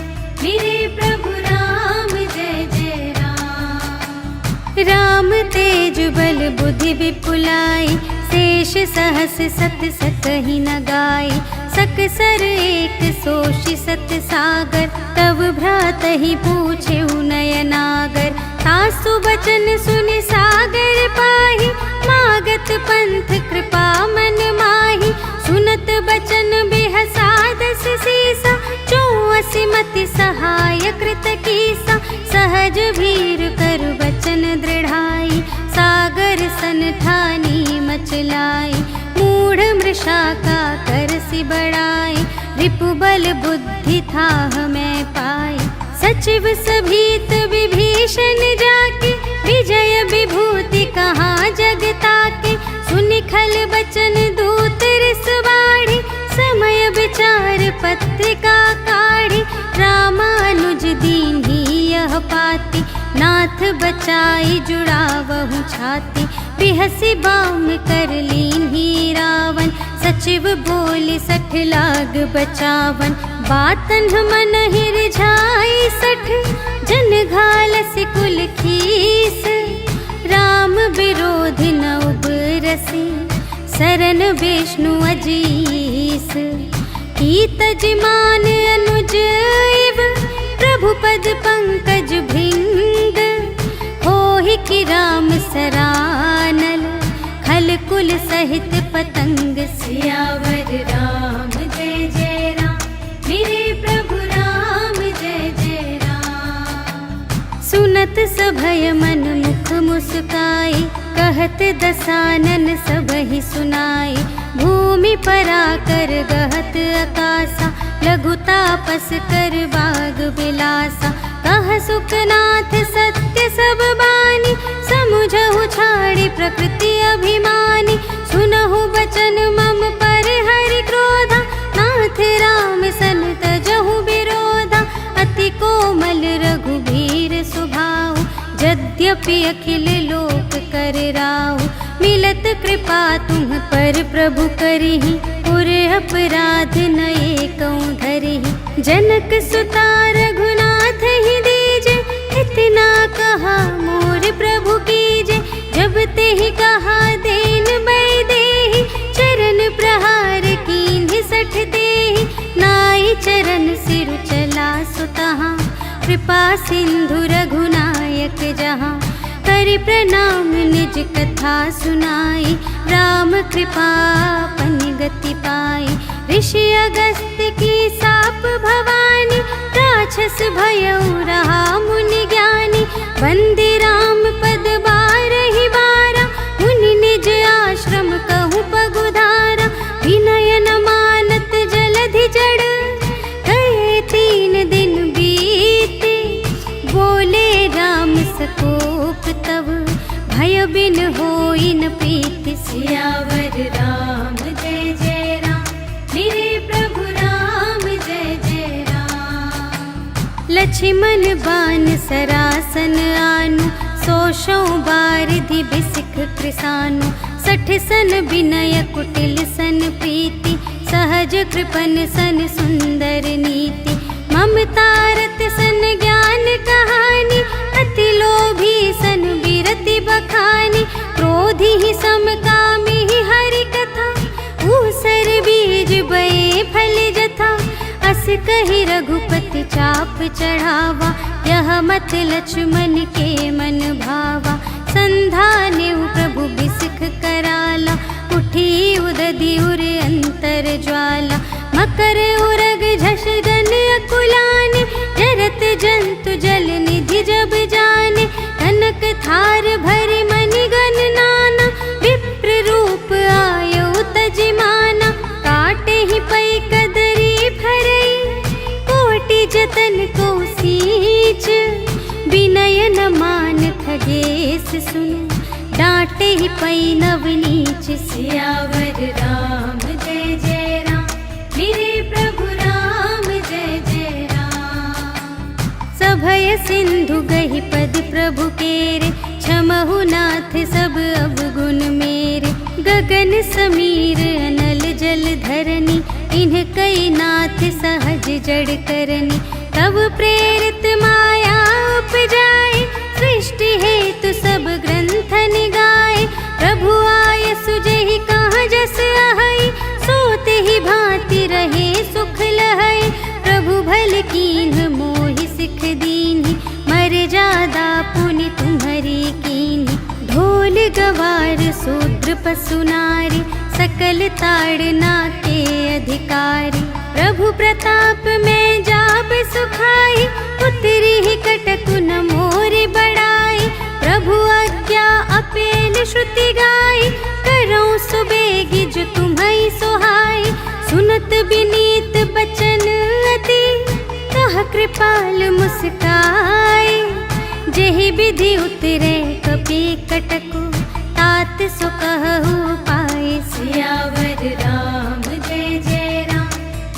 मेरे प्रभु राम जय जय राम। राम तेज बल बुद्धि विपुलाई, शेष सहस सत सकहि न गाई। सकसर एक सोषि सत सागर, तब भ्रातहि पूछे नयनागर। तासु बचन सुनि सागर पाहि, मागत पंथ कृपा मन माहि। सुनत बचन बिहसा 10 सीसा, 84 मति सहाय कृत कीसा। सहज भीर कर बचन दृढ़ाई, सागर सन ठानी मचलाई। मूढ़ मृषा का करसि बढ़ाई, रिपुबल बुद्धि थाह मैं पाई। सचिव सभीत विभीषण जाके, विजय विभूति कहाँ जग ताके। सुनि खल बचन दूत रिस बाढ़ी, समय विचार पत्रिका काढ़ी। रामानुज दीन्ही यह पाती, नाथ बचाई जुड़ावहु छाती। बिहसि बाम कर लीन्ही रावण, सचिव बोली 60 लाग बचावन। बातन मन ही रिझाई 60, जन घालसि कुल खीस। राम विरोधि न उबरसि, सरन विष्णु अजीस। कीतज मान अनुज इव, प्रभु पद पंकज भृंग। होहि कि राम सरानल, खल कुल सहित पतंग। सियावर राम जय जय राम, मेरे प्रभु राम जय जय राम। सुनत सभय मन मुख मुस्काई, कहत दसानन सबहि सुनाई। भूमि पराकर गहत आकासा, लघु तापस कर बाग बिलासा। कह सुखनाथ सत्य सब बानी, समुझहु छाड़ी प्रकृति अभिमानी। सुनहु बचन मम पर हरि क्रोधा, नाथ राम सन तजहु विरोधा। अति कोमल रघुबीर सुभाऊ, यद्यपि अखिल लोक कर राहु। मिलत कृपा तुम पर प्रभु करिहि, पुर अपराध न एकौ धरिहि। जनक सुता रघुनाथ ही दीजे, हित कितना कहा मोर प्रभु कीजे, जब ते ही कहा देन बै देहि। चरण प्रहार कीन्हि सठ देहि, नाई चरण सिरु चला सुतहाँ। कृपा सिंधु रघुनायक जहाँ, करि प्रणाम निज कथा सुनाई। राम कृपा पनि गति पाई, ऋषि अगस्त्य की साप भवानी। राक्षस भयउ रहा मुनि ज्ञानी, वंदे राम पद बारहि बारा। मुनि निज आश्रम कहूँ पगुधारा, विनय न मानत जलधि जड़। गए 3 दिन बीते, बोले राम सकोप तब। भय बिन होई न प्रीति, सियावर राम जय जय राम। मेरे प्रभु राम जय जय राम। लक्ष्मण बान सरासन आनु, 100 बारिधि बिसिख कृसानु। 60 सन विनय कुटिल सन प्रीति, सहज कृपन सन सुंदर नीति। ममता रत सन ज्ञान कहानी, अति लोभी सन विरति बखानी। क्रोधी ही समकामी ही हरि कथा, ऊसर बीज बये फल जथा। अस कहि रघुपति चाप चढ़ावा, यह मत लक्ष्मण के मन भावा। संधानेउ प्रभु बिसिख कराला, उठी उदधि उर अंतर ज्वाला। मकर उरग झष जन अकुलाने, जरत जंतु जल निधि जब जाने। कनक थार भरि मणिगण नाना, विप्र रूप आयो तजिमाना। काटे ही पै कदरी फरई, कोटि जतन को सींच। विनय न मान खगेश सुन, डांटे ही पै नव नीच। सियावर राम जय जय राम, मेरे प्रभु राम जय जय राम। सभय सिंधु गहि पद प्रभु केरे, क्षमहु नाथ सब अवगुण मेरे। गगन समीर अनल जल धरनी, इन्ह कई नाथ सहज जड़ करनी। तब प्रेरित माया उपजाए, सृष्टि हेतु सब ग्रंथ निगाए। प्रभु आय सुजहि कहाँ जस आहई, सोते ही भांति रहे सुख लहई। प्रभु भल कीन्ह मोहि सिख दीन्हि, मर्यादा पुनि तुम्हरी कीन्हि। ढोल गवार शूद्र पशु नारी, सकल ताड़ना के अधिकारी। प्रभु प्रताप में जाब सुखाई, उतरी ही कटकु न मोरि बड़ाई। प्रभु आज्ञा अपेल श्रुति गाई, करऊँ सुबेगी जो तुम्हई सोहाई। सुनत विनीत बचन अति, कह कृपाल मुस्काई। जेहि विधि उतरे कपि कटकु, तात सो कहु पाई। सियावर राम जय जय राम,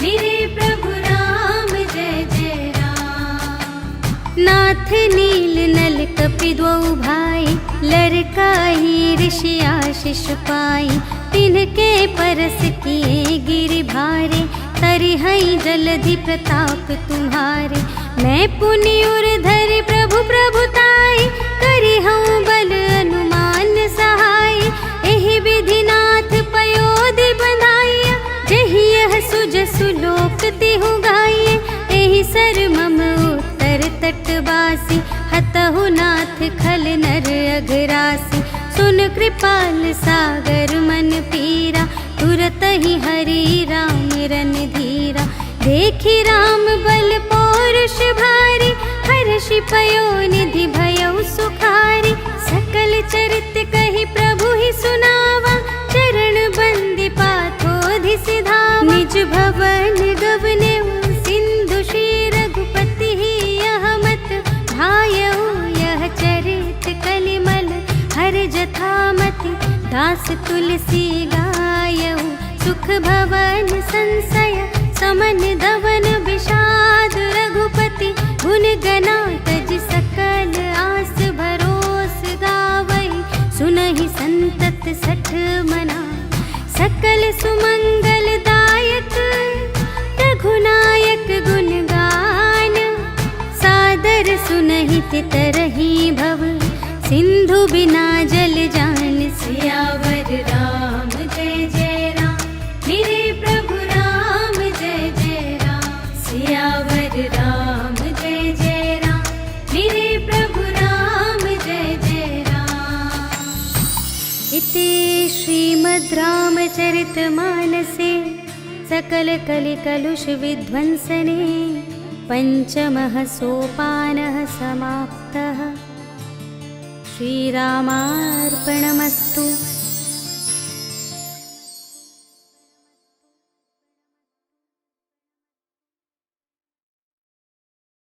मेरे प्रभु राम जय जय राम। नाथ नील नल कपि द्वौ भाई, लरकाहि ऋषि आशीष पाई। तिनके परस किए गिरि भारे, तरिहई जलधि प्रताप तुम्हारे। मैं पुनि उर धरि प्रभु प्रभुताई, करिहऊँ बल अनुमान सहाय। एहि विधि नाथ पयोधि बंधाइया, जेहि यह सुजसु लोक तिहु गाइए। एहि सर मम उत्तर तटवासी, हतहु नाथ खल नर अघरासी। सुन कृपाल सागर मन पीरा, तुरत ही हरि राम रन धीरा। देखि राम बल पौरुष भारी, हर्षि पयोनिधि भयउ सुखारी। सकल चरित कहि प्रभु ही सुनावा, चरण बंदी पाथोधि सिधावा। निज भवन गवनेउ सिंधु श्री रघुपति ही, यह मत भायउ यह चरित कलिमल। हर जथामति दास तुलसी गायउ, सुख भवन संशय समन धवन विषाद। रघुपति गुण गना तज सकल आस भरोस गावई। सुनहि संतत सठ मना, सकल सुमंगल दायक। रघुनायक गुण गान, सादर सुनहि के तरही भव, सिंधु बिना जल जान। सियावर राम जय जय राम, मेरे प्रभु राम जय जय राम। सियावर राम जय जय राम, मेरे प्रभु राम जय जय राम। इति श्रीमद् रामचरितमानसे सकल कलिकलुष विध्वंसने पंचमः सोपानः समाप्तः। श्रीरामार्पणमस्तु।